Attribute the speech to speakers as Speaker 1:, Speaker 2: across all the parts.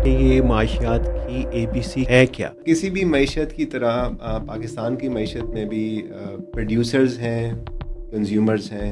Speaker 1: कि ये माशियात की एबीसी है क्या?
Speaker 2: किसी भी मईशत की तरह पाकिस्तान की मईशत में भी प्रोड्यूसर्स हैं, कंज्यूमर्स हैं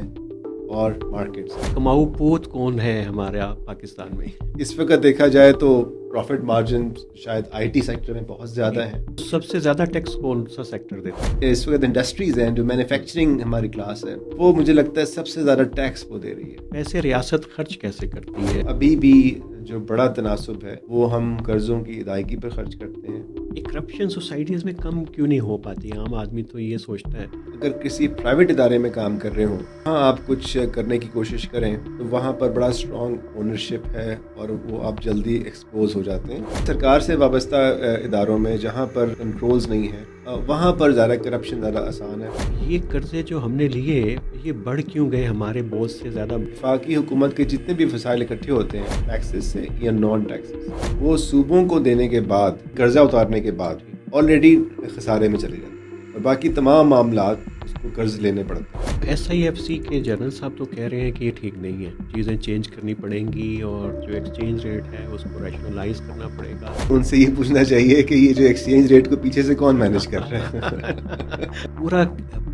Speaker 2: और मार्केट्स हैं।
Speaker 1: कमाऊ पोत कौन है हमारा पाकिस्तान में?
Speaker 2: इस वक्त देखा जाए तो प्रॉफिट मार्जिन शायद आईटी सेक्टर में बहुत
Speaker 1: जी।
Speaker 2: ज़्यादा है।
Speaker 1: सबसे ज़्यादा टैक्स कौन सा सेक्टर देता है?
Speaker 2: इस वक्त इंडस्ट्रीज़ हैं, जो मैन्युफैक्चरिंग हमारी क्लास है, वो मुझे लगता है सबसे ज़्यादा टैक्स वो दे रही है।
Speaker 1: पैसे रियासत खर्च कैसे करती है?
Speaker 2: अभी भी जो बड़ा तनासुब है वो हम कर्ज़ों की अदायगी पर खर्च करते हैं।
Speaker 1: ये करप्शन सोसाइटीज़ में कम क्यों नहीं हो पाती? आम आदमी तो ये सोचता है।
Speaker 2: अगर किसी प्राइवेट इदारे में काम कर रहे हो, हाँ, आप कुछ करने की कोशिश करें तो वहाँ पर बड़ा स्ट्रॉन्ग ओनरशिप है और वो आप जल्दी एक्सपोज हो जाते हैं। सरकार से वाबस्ता इदारों में जहाँ पर कंट्रोल्स नहीं है, वहाँ पर ज़्यादा करप्शन ज़्यादा आसान है।
Speaker 1: ये कर्जे जो हमने लिए ये बढ़ क्यों गए हमारे बोझ से ज़्यादा?
Speaker 2: वफाकी हुकूमत के जितने भी वसाइल इकट्ठे होते हैं टैक्सेस से या नॉन टैक्सेस, वो सूबों को देने के बाद, कर्जा उतारने के बाद ऑलरेडी खसारे में चले जाते हैं और बाकी तमाम मामलात उसको कर्ज लेने पड़ते हैं।
Speaker 1: SIFC के जनरल साहब तो कह रहे हैं कि ये ठीक नहीं है, चीज़ें चेंज करनी पड़ेंगी और जो एक्सचेंज रेट है उसको रैशनलाइज करना पड़ेगा।
Speaker 2: उनसे ये पूछना चाहिए कि ये जो एक्सचेंज रेट को पीछे से कौन मैनेज कर रहा है।
Speaker 1: पूरा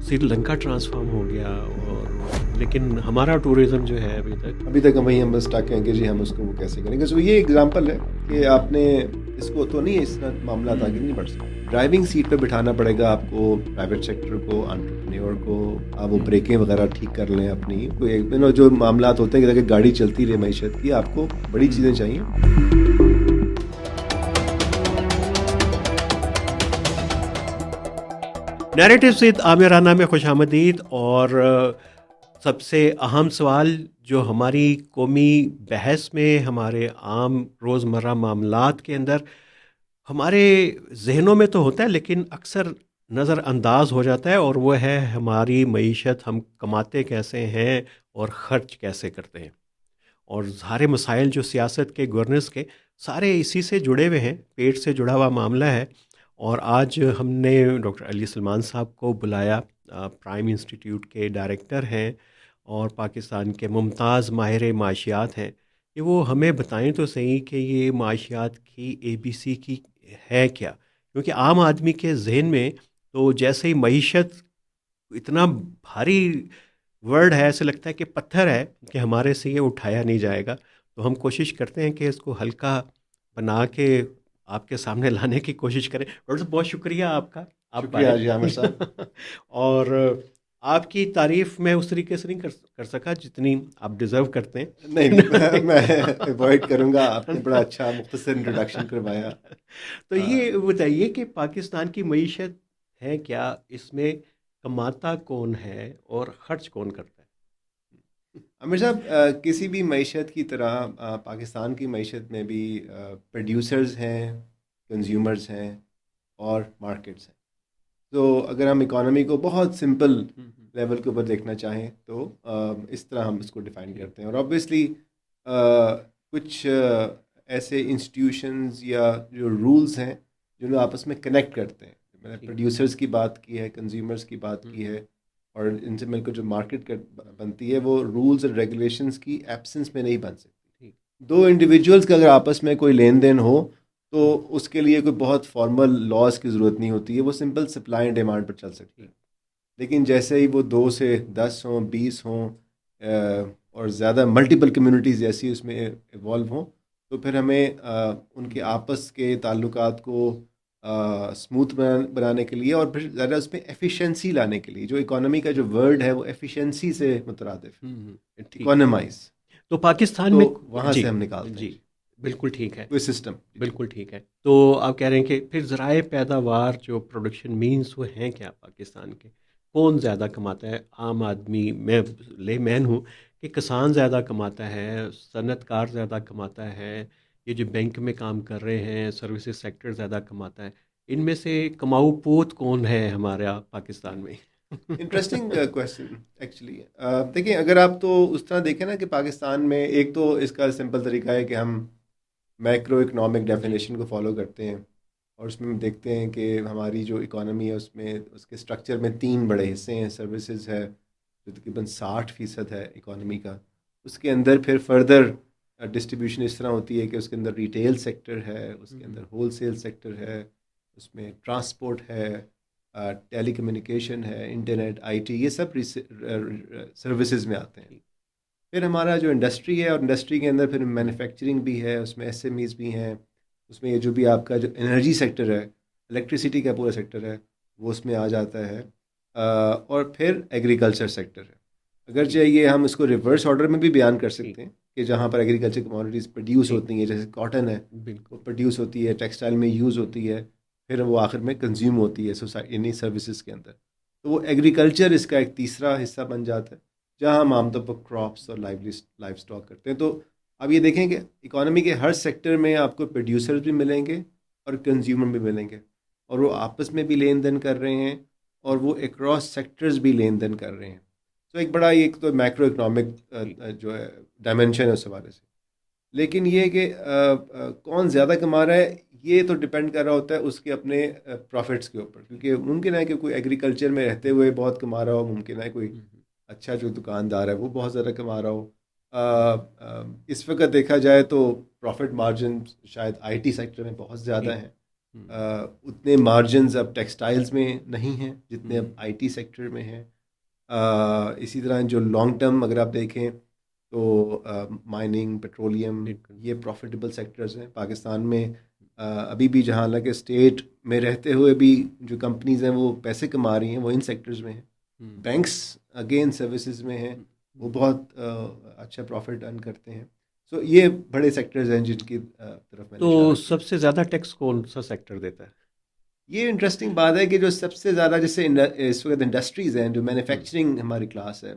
Speaker 1: श्रीलंका ट्रांसफॉर्म हो गया और लेकिन हमारा टूरिज्म जो है
Speaker 2: अभी तक हम बस स्टक हैं कि जी हम उसको वो कैसे करेंगे। सो ये एग्जांपल है कि आपने इसको तो नहीं, इस तरह मामला आगे नहीं बढ़ सकते। ड्राइविंग सीट पे बिठाना पड़ेगा आपको, प्राइवेट सेक्टर को, एंटरप्रेन्योर को। आप वो ब्रेकें वगैरह ठीक कर लें अपनी, कोई जो मामला होते हैं कि गाड़ी चलती रहे मईशत की, आपको बड़ी चीज़ें चाहिए।
Speaker 1: नैरेटिव से आमिराना में खुशामदीद। और सबसे अहम सवाल जो हमारी कौमी बहस में, हमारे आम रोज़मर्रा मामलात के अंदर, हमारे जहनों में तो होता है लेकिन अक्सर नज़रअंदाज हो जाता है, और वो है हमारी मईशत, हम कमाते कैसे हैं और ख़र्च कैसे करते हैं। और सारे मसाइल जो सियासत के, गवर्नेंस के, सारे इसी से जुड़े हुए हैं, पेट से जुड़ा हुआ मामला है। और आज हमने डॉक्टर अली सलमान साहब को बुलाया, प्राइम इंस्टीट्यूट के डायरेक्टर हैं और पाकिस्तान के मुमताज़ माहिर माशियात हैं, कि वो हमें बताएं तो सही कि ये माशियात की ABC की है क्या। क्योंकि आम आदमी के जहन में तो जैसे ही मईशत इतना भारी वर्ड है, ऐसे लगता है कि पत्थर है कि हमारे से ये उठाया नहीं जाएगा। तो हम कोशिश करते हैं कि इसको हल्का बना के आपके सामने लाने की कोशिश करें। डॉक्टर साहब बहुत शुक्रिया आपका, आप
Speaker 2: शुक्रिया
Speaker 1: आए।
Speaker 2: जी आमिर साहब।
Speaker 1: और आपकी तारीफ मैं उस तरीके से नहीं कर सका जितनी आप डिज़र्व करते
Speaker 2: नहीं नहीं,
Speaker 1: हैं।
Speaker 2: मैं अवॉइड करूंगा। आपने बड़ा अच्छा मुख्तसर इंट्रोडक्शन करवाया।
Speaker 1: तो ये बताइए कि पाकिस्तान की मईशत है क्या, इसमें कमाता कौन है और खर्च कौन करता है?
Speaker 2: आमिर साहब, किसी भी मईशत की तरह पाकिस्तान की मईशत में भी प्रोड्यूसर्स हैं, कंज्यूमर्स हैं और मार्केट्स हैं। तो अगर हम इकोनॉमी को बहुत सिंपल लेवल के ऊपर देखना चाहें तो इस तरह हम इसको डिफ़ाइन करते हैं। और ऑब्वियसली कुछ ऐसे इंस्टीट्यूशंस या जो रूल्स हैं जो आपस में कनेक्ट करते हैं। मैंने
Speaker 1: ठीक।
Speaker 2: प्रोड्यूसर्स की बात की है, कंज्यूमर्स की बात की है, और इनसे मिलकर जो मार्केट बनती है वो रूल्स और रेगुलेशंस की एब्सेंस में नहीं बन सकती।
Speaker 1: ठीक।
Speaker 2: दो इंडिविजुअल्स का अगर आपस में कोई लेन देन हो तो उसके लिए कोई बहुत फॉर्मल लॉज की ज़रूरत नहीं होती है, वो सिंपल सप्लाई एंड डिमांड पर चल सकता है।
Speaker 1: ठीक।
Speaker 2: लेकिन जैसे ही वो 2 से 10 हों, 20 हों, और ज़्यादा मल्टीपल कम्युनिटीज़ जैसी उसमें इवॉल्व हों, तो फिर हमें उनके आपस के ताल्लुकात को स्मूथ बनाने के लिए और फिर ज़्यादा उसमें एफिशिएंसी लाने के लिए, जो इकोनॉमी का जो वर्ड है वो एफिशिएंसी से मुतरादिफ है,
Speaker 1: ठीक।
Speaker 2: इकोनोमाइज।
Speaker 1: तो पाकिस्तान
Speaker 2: तो
Speaker 1: में
Speaker 2: वहाँ
Speaker 1: जी।
Speaker 2: से हम निकालते हैं
Speaker 1: जी।
Speaker 2: जी,
Speaker 1: बिल्कुल ठीक है।
Speaker 2: कोई सिस्टम।
Speaker 1: बिल्कुल ठीक है। तो आप कह रहे हैं कि फिर ज़राए पैदावार जो प्रोडक्शन मीन्स वो हैं क्या पाकिस्तान के? कौन ज़्यादा कमाता है? आम आदमी, मैं लेमैन हूँ, कि किसान ज़्यादा कमाता है, सनअतकार ज़्यादा कमाता है, ये जो बैंक में काम कर रहे हैं, सर्विसेज सेक्टर ज़्यादा कमाता है? इनमें से कमाऊ पोत कौन है हमारा पाकिस्तान में?
Speaker 2: Interesting question actually. देखिए, अगर आप तो उस तरह देखें ना कि पाकिस्तान में, एक तो इसका सिंपल तरीका है कि हम मैक्रो इकोनॉमिक
Speaker 1: जी।
Speaker 2: डेफिनेशन को फॉलो करते हैं, और उसमें हम देखते हैं कि हमारी जो इकोनॉमी है उसमें, उसके स्ट्रक्चर में 3 बड़े हिस्से हैं। सर्विसेज है जो तकरीबन 60% है इकोनॉमी का। उसके अंदर फिर फर्दर डिस्ट्रीब्यूशन इस तरह होती है कि उसके अंदर रिटेल सेक्टर है, उसके
Speaker 1: हम्म,
Speaker 2: अंदर होलसेल सेक्टर है, उसमें ट्रांसपोर्ट है, टेलीकम्युनिकेशन है, इंटरनेट, आईटी, ये सब सर्विसेज में आते हैं।
Speaker 1: ठीक।
Speaker 2: फिर हमारा जो इंडस्ट्री है, और इंडस्ट्री के अंदर फिर मैन्युफैक्चरिंग भी है, उसमें एसएमईज भी हैं, उसमें ये जो भी आपका जो एनर्जी सेक्टर है, इलेक्ट्रिसिटी का पूरा सेक्टर है, वो उसमें आ जाता है। और फिर एग्रीकल्चर सेक्टर है। अगर
Speaker 1: ठीक।
Speaker 2: चाहिए हम इसको रिवर्स ऑर्डर में भी बयान कर
Speaker 1: ठीक।
Speaker 2: सकते हैं कि जहाँ पर एग्रीकल्चर कमोडिटीज़ प्रोड्यूस
Speaker 1: ठीक।
Speaker 2: होती हैं, जैसे कॉटन है, वो
Speaker 1: बिल्कुल।
Speaker 2: प्रोड्यूस होती है, टेक्सटाइल में यूज़ होती है, फिर वो आखिर में कंज्यूम होती है सोसाइटी, इन्हीं सर्विसेज के अंदर। तो वो एग्रीकल्चर इसका एक तीसरा हिस्सा बन जाता है, जहाँ हम आमतौर पर क्रॉप्स और लाइव स्टॉक करते हैं। तो अब ये देखें कि इकोनॉमी के हर सेक्टर में आपको प्रोड्यूसर्स भी मिलेंगे और कंज्यूमर भी मिलेंगे, और वो आपस में भी लेन देन कर रहे हैं, और वो अक्रॉस सेक्टर्स भी लेन देन कर रहे हैं। तो एक बड़ा, एक तो मैक्रो इकोनॉमिक
Speaker 1: ठीक।
Speaker 2: जो है डायमेंशन है उस हवाले से। लेकिन ये कि कौन ज़्यादा कमा रहा है, ये तो डिपेंड कर रहा होता है उसके अपने प्रॉफिट्स के ऊपर, क्योंकि मुमकिन है कि कोई एग्रीकल्चर में रहते हुए बहुत कमा रहा हो, मुमकिन है कोई
Speaker 1: हम्म,
Speaker 2: अच्छा जो दुकानदार है वो बहुत ज़्यादा कमा रहा हो। इस वक्त देखा जाए तो प्रॉफिट मार्जिन शायद आईटी सेक्टर में बहुत ज़्यादा
Speaker 1: ठीक।
Speaker 2: हैं।
Speaker 1: हम्म,
Speaker 2: उतने मार्जिन्स अब टेक्सटाइल्स में नहीं हैं जितने अब
Speaker 1: हम्म,
Speaker 2: आईटी सेक्टर में हैं। इसी तरह जो लॉन्ग टर्म अगर आप देखें तो माइनिंग, पेट्रोलियम,
Speaker 1: बिल्कुल।
Speaker 2: ये प्रॉफिटेबल सेक्टर्स हैं पाकिस्तान में। अभी भी जहाँ हालांकि स्टेट में रहते हुए भी जो कंपनीज हैं वो पैसे कमा रही हैं, वो इन सेक्टर्स में हैं।
Speaker 1: हम्म,
Speaker 2: बैंक्स अगेन सर्विसेज में हैं,
Speaker 1: हम्म,
Speaker 2: वो
Speaker 1: हम्म।
Speaker 2: बहुत अच्छा प्रॉफिट अर्न करते हैं। सो ये बड़े सेक्टर्स हैं जिनकी तरफ मैंने
Speaker 1: तो
Speaker 2: इशारा किया।
Speaker 1: सबसे ज़्यादा टैक्स कौन सा सेक्टर देता है?
Speaker 2: ये इंटरेस्टिंग बात है कि जो सबसे ज़्यादा, जैसे इस वक्त इंडस्ट्रीज़ हैं, जो
Speaker 1: हम्म,
Speaker 2: मैन्युफैक्चरिंग हमारी क्लास है,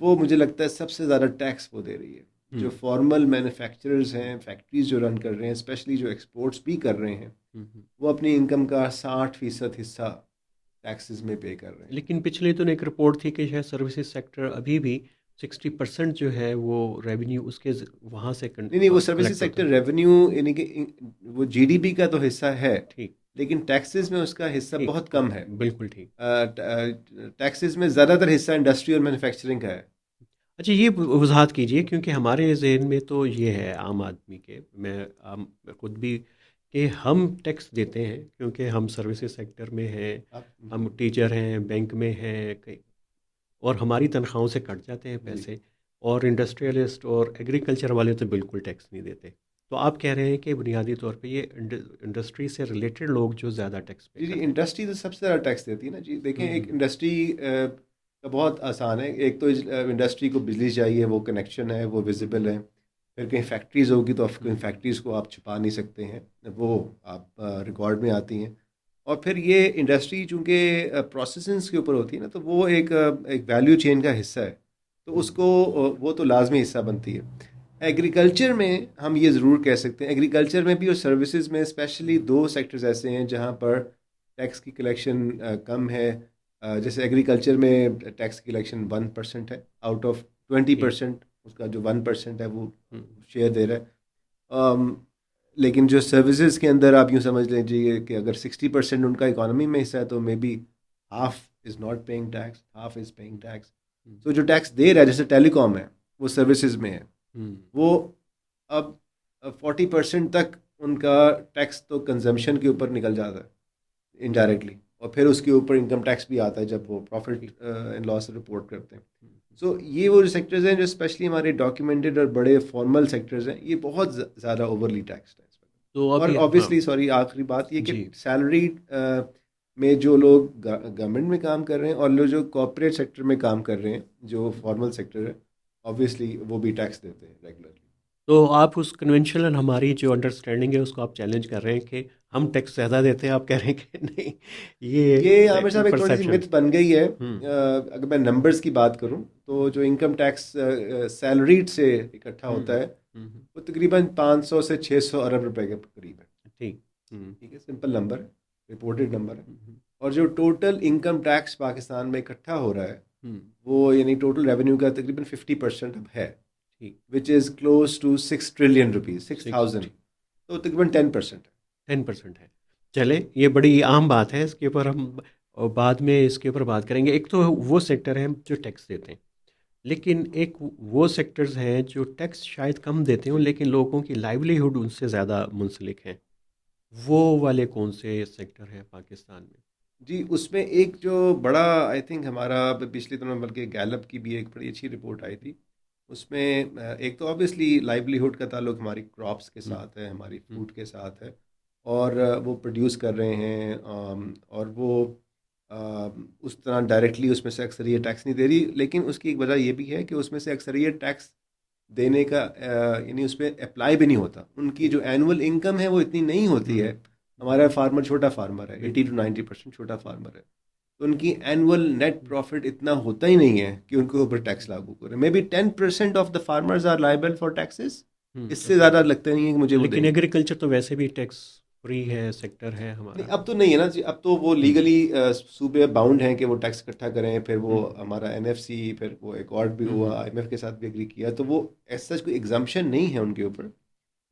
Speaker 2: वो मुझे लगता है सबसे ज़्यादा टैक्स वो दे रही है। जो
Speaker 1: हम्म,
Speaker 2: फॉर्मल मैन्युफैक्चरर्स हैं, फैक्ट्रीज जो रन कर रहे हैं, स्पेशली जो एक्सपोर्ट्स भी कर रहे हैं,
Speaker 1: हम्म।
Speaker 2: वो अपनी इनकम का 60% हिस्सा टैक्सेस में पे कर रहे हैं।
Speaker 1: लेकिन पिछले दिनों एक रिपोर्ट थी कि शायद सर्विसेज सेक्टर अभी भी 60% जो है वो रेवेन्यू उसके वहाँ से
Speaker 2: नहीं नहीं, वो सर्विसेज
Speaker 1: कलेक्ट होता
Speaker 2: सेक्टर
Speaker 1: है।
Speaker 2: रेवेन्यू यानी कि वो जीडीपी का तो हिस्सा है,
Speaker 1: ठीक।
Speaker 2: लेकिन टैक्सेस में उसका हिस्सा
Speaker 1: ठीक।
Speaker 2: बहुत कम
Speaker 1: ओके,
Speaker 2: है।
Speaker 1: बिल्कुल ठीक।
Speaker 2: टैक्सेस में ज़्यादातर हिस्सा इंडस्ट्री और मैन्युफैक्चरिंग का है।
Speaker 1: अच्छा, ये वजाहत कीजिए क्योंकि हमारे जहन में तो ये है आम आदमी के, मैं आम खुद भी, कि हम टैक्स देते हैं क्योंकि हम सर्विसेज सेक्टर में हैं,
Speaker 2: आप
Speaker 1: हम टीचर हैं, बैंक में हैं कहीं, और हमारी तनख्वाहों से कट जाते हैं
Speaker 2: जी
Speaker 1: पैसे। और इंडस्ट्रियलिस्ट और एग्रीकल्चर वाले तो बिल्कुल टैक्स नहीं देते। तो आप कह रहे हैं कि बुनियादी तौर पे ये इंडस्ट्री से रिलेटेड लोग जो ज़्यादा टैक्स पे
Speaker 2: जी जी,
Speaker 1: करते हैं।
Speaker 2: इंडस्ट्री तो सबसे ज़्यादा टैक्स देती है ना जी। देखें, एक
Speaker 1: हम्म,
Speaker 2: इंडस्ट्री का बहुत आसान है। एक तो इंडस्ट्री को बिजली चाहिए, वो कनेक्शन है, वो विजिबल है। फिर कहीं फैक्ट्रीज़ होगी तो कहीं
Speaker 1: हम्म,
Speaker 2: फैक्ट्रीज़ को आप छुपा नहीं सकते हैं, वो आप रिकॉर्ड में आती हैं। और फिर ये इंडस्ट्री चूँकि प्रोसेसिंग के ऊपर होती है ना, तो वो एक वैल्यू चेन का हिस्सा है, तो
Speaker 1: हम्म,
Speaker 2: उसको वो तो लाजमी हिस्सा बनती है। एग्रीकल्चर में हम ये ज़रूर कह सकते हैं, एग्रीकल्चर में भी और सर्विसेज में स्पेशली दो सेक्टर्स ऐसे हैं जहाँ पर टैक्स की कलेक्शन कम है। जैसे एग्रीकल्चर में टैक्स की कलेक्शन 1% है आउट ऑफ ट्वेंटी
Speaker 1: ठीक।
Speaker 2: परसेंट उसका जो 1% है वो
Speaker 1: हम्म,
Speaker 2: शेयर दे रहा है। लेकिन जो सर्विसेज के अंदर आप यूँ समझ लीजिए कि अगर 60% उनका इकोनॉमी में हिस्सा है, तो maybe half is not paying tax, half is paying tax.
Speaker 1: Hmm,
Speaker 2: तो जो टैक्स दे रहा है, जैसे टेलीकॉम है, वो सर्विसेज में है,
Speaker 1: हम्म,
Speaker 2: वो अब 40% तक उनका टैक्स तो कंजम्पशन के ऊपर निकल जाता है इनडायरेक्टली, और फिर उसके ऊपर इनकम टैक्स भी आता है जब वो प्रॉफिट
Speaker 1: ठीक।
Speaker 2: एंड लॉस रिपोर्ट करते हैं।
Speaker 1: हम्म।
Speaker 2: सो ये वो जो सेक्टर्स हैं जो स्पेशली हमारे डॉक्यूमेंटेड और बड़े फॉर्मल सेक्टर्स हैं, ये बहुत ज़्यादा ओवरली टैक्सड है इस
Speaker 1: तो
Speaker 2: वक्त। और
Speaker 1: अभी हाँ।
Speaker 2: ऑब्वियसली, सॉरी, आखिरी बात ये कि
Speaker 1: जी।
Speaker 2: सैलरी में जो लोग गवर्नमेंट में काम कर रहे हैं और लोग जो कॉर्पोरेट सेक्टर में काम कर रहे हैं, जो फॉर्मल सेक्टर है, ऑब्वियसली वो भी टैक्स देते हैं रेगुलरली।
Speaker 1: तो आप उस कन्वेंशनल हमारी जो अंडरस्टैंडिंग है उसको आप चैलेंज कर रहे हैं कि हम टैक्स ज़्यादा देते हैं, आप कह रहे हैं कि नहीं,
Speaker 2: ये
Speaker 1: ये
Speaker 2: आमिर साहब एक थोड़ी सी
Speaker 1: परसेप्शन।
Speaker 2: मिथ बन गई है।
Speaker 1: हम्म,
Speaker 2: अगर मैं नंबर्स की बात करूं, तो जो इनकम टैक्स सैलरीड से इकट्ठा होता
Speaker 1: हम्म,
Speaker 2: है,
Speaker 1: हम्म,
Speaker 2: वो तकरीबन 500 से 600 अरब रुपए के करीब है।
Speaker 1: ठीक। हम्म,
Speaker 2: ठीक है, सिंपल नंबर है, रिपोर्टेड नंबर है।
Speaker 1: हम्म,
Speaker 2: और जो टोटल इनकम टैक्स पाकिस्तान में इकट्ठा हो रहा है,
Speaker 1: हम्म,
Speaker 2: वो यानी टोटल रेवेन्यू का तकरीबन 50% अब है,
Speaker 1: ठीक।
Speaker 2: Which is close to 6 trillion rupees, 6000।
Speaker 1: 60।
Speaker 2: तो तकरीबन 10% है।
Speaker 1: 10% है। चले, ये बड़ी आम बात है, इसके ऊपर हम बाद में इसके ऊपर बात करेंगे। एक तो वो सेक्टर है जो टैक्स देते हैं, लेकिन एक वो सेक्टर्स हैं जो टैक्स शायद कम देते हो लेकिन लोगों की लाइवलीहुड उनसे ज़्यादा मुंसलिक है। वो वाले कौन से सेक्टर हैं पाकिस्तान में?
Speaker 2: जी, उसमें एक जो बड़ा आई थिंक हमारा पिछले दिनों बल्कि गैलप की भी एक बड़ी अच्छी रिपोर्ट आई थी। उसमें एक तो ऑब्वियसली लाइवलीहुड का ताल्लुक हमारी क्रॉप्स के
Speaker 1: हुँ,
Speaker 2: साथ है, हमारी
Speaker 1: हुँ,
Speaker 2: फूड के साथ है। और वो प्रोड्यूस कर रहे हैं, और वो उस तरह डायरेक्टली उसमें से अक्सरियत टैक्स नहीं दे रही, लेकिन उसकी एक वजह ये भी है कि उसमें से अक्सरियत टैक्स देने का यानी उस पे अप्लाई भी नहीं होता। उनकी
Speaker 1: ठीक,
Speaker 2: जो एनुअल इनकम है वो इतनी नहीं होती है।
Speaker 1: हुँ,
Speaker 2: हमारा फार्मर छोटा फार्मर है, एटी टू
Speaker 1: बिल्कुल,
Speaker 2: 90% छोटा फार्मर है। तो उनकी एनुअल नेट
Speaker 1: हुँ,
Speaker 2: प्रॉफिट इतना होता ही नहीं है कि उनके ऊपर टैक्स लागू करें। Maybe 10% of the farmers are liable for taxes. इससे
Speaker 1: ओके।
Speaker 2: ज़्यादा लगता नहीं है कि मुझे वो
Speaker 1: लेकिन
Speaker 2: देंगे।
Speaker 1: एग्रीकल्चर तो वैसे भी टैक्स फ्री है, सेक्टर है
Speaker 2: नहीं,
Speaker 1: हमारा।
Speaker 2: अब तो नहीं है ना जी। अब तो वो
Speaker 1: हुँ,
Speaker 2: लीगली सूबे बाउंड हैं कि वो टैक्स इकट्ठा करें। फिर वो
Speaker 1: हुँ,
Speaker 2: हमारा एनएफसी, फिर वो एक और भी
Speaker 1: हुँ,
Speaker 2: हुआ,
Speaker 1: हुँ,
Speaker 2: आईएमएफ के साथ भी एग्री किया, तो वो ऐसा कोई एग्जाम्पशन नहीं है उनके ऊपर।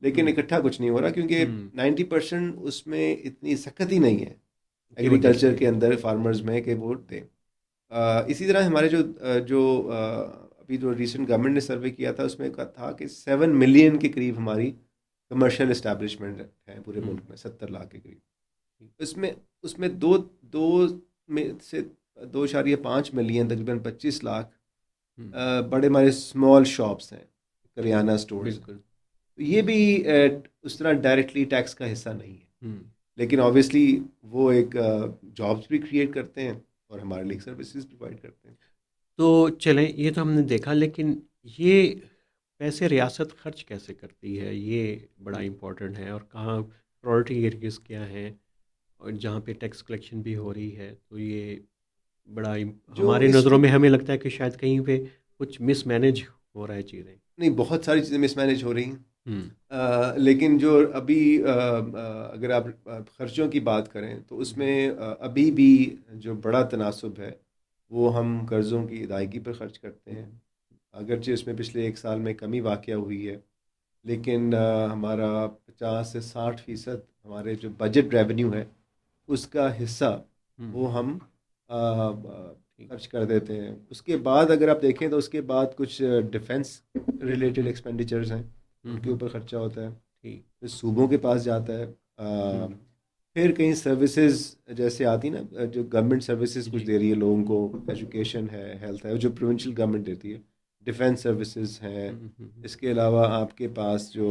Speaker 2: लेकिन
Speaker 1: हुँ,
Speaker 2: इकट्ठा कुछ नहीं हो रहा क्योंकि
Speaker 1: हुँ,
Speaker 2: 90% उसमें इतनी सख्ती नहीं है
Speaker 1: की वजह
Speaker 2: एग्रीकल्चर
Speaker 1: से।
Speaker 2: के अंदर फार्मर्स में कि वो दें। इसी तरह हमारे अभी जो रिसेंट गवर्नमेंट ने सर्वे किया था उसमें कहा था कि 7 मिलियन के करीब हमारी कमर्शियल इस्टेब्लिशमेंट है पूरे
Speaker 1: हुँ,
Speaker 2: मुल्क में, 70 लाख के करीब।
Speaker 1: ठीक,
Speaker 2: उसमें उसमें दो दो में से 2.5 मिलियन, तकरीबन 25 लाख
Speaker 1: हुँ,
Speaker 2: बड़े हमारे स्मॉल शॉप्स हैं,
Speaker 1: ठीक,
Speaker 2: करियाना स्टोर्स हैं।
Speaker 1: बिल्कुल,
Speaker 2: तो ये भी उस तरह डायरेक्टली टैक्स का हिस्सा नहीं है।
Speaker 1: हुँ।
Speaker 2: लेकिन ऑब्वियसली वो एक जॉब्स भी क्रिएट करते हैं और हमारे लिए सर्विसेज प्रोवाइड करते हैं।
Speaker 1: तो चलें ये तो हमने देखा लेकिन ये पैसे रियासत खर्च कैसे करती है? ये बड़ा इम्पोर्टेंट है और कहाँ प्रायोरिटी एरियाज़ क्या हैं? और जहाँ पे टैक्स कलेक्शन भी हो रही है तो ये बड़ा
Speaker 2: जो
Speaker 1: हमारे नज़रों
Speaker 2: इसकी
Speaker 1: में हमें लगता है कि शायद कहीं पे कुछ मिसमैनेज हो रहा है चीज़ें।
Speaker 2: नहीं, बहुत सारी चीज़ें मिसमैनेज हो रही हैं।
Speaker 1: हुँ,
Speaker 2: लेकिन जो अभी अगर आप खर्चों की बात करें तो
Speaker 1: हुँ,
Speaker 2: उसमें अभी भी जो बड़ा तनासुब है वो हम कर्ज़ों की अदायगी पर ख़र्च करते हैं।
Speaker 1: हुँ,
Speaker 2: अगरचे उसमें पिछले एक साल में कमी वाक़या हुई है, लेकिन हमारा 50 से 60% हमारे जो बजट रेवेन्यू है उसका हिस्सा
Speaker 1: हुँ,
Speaker 2: वो हम
Speaker 1: ठीक,
Speaker 2: खर्च कर देते हैं। उसके बाद अगर आप देखें तो उसके बाद कुछ डिफेंस रिलेटेड
Speaker 1: हुँ,
Speaker 2: एक्सपेंडिचर्स हैं,
Speaker 1: हुँ,
Speaker 2: उनके
Speaker 1: हुँ,
Speaker 2: ऊपर खर्चा होता है।
Speaker 1: ठीक,
Speaker 2: फिर सूबों के पास जाता है।
Speaker 1: हुँ,
Speaker 2: फिर कहीं सर्विसेज जैसे आती ना, जो गवर्नमेंट सर्विसेज कुछ
Speaker 1: जी,
Speaker 2: दे रही है लोगों को, एजुकेशन है, हेल्थ है, जो प्रोविंशियल गवर्नमेंट देती है, डिफेंस सर्विसेज हैं।
Speaker 1: हुँ, हुँ, हुँ,
Speaker 2: इसके अलावा आपके पास जो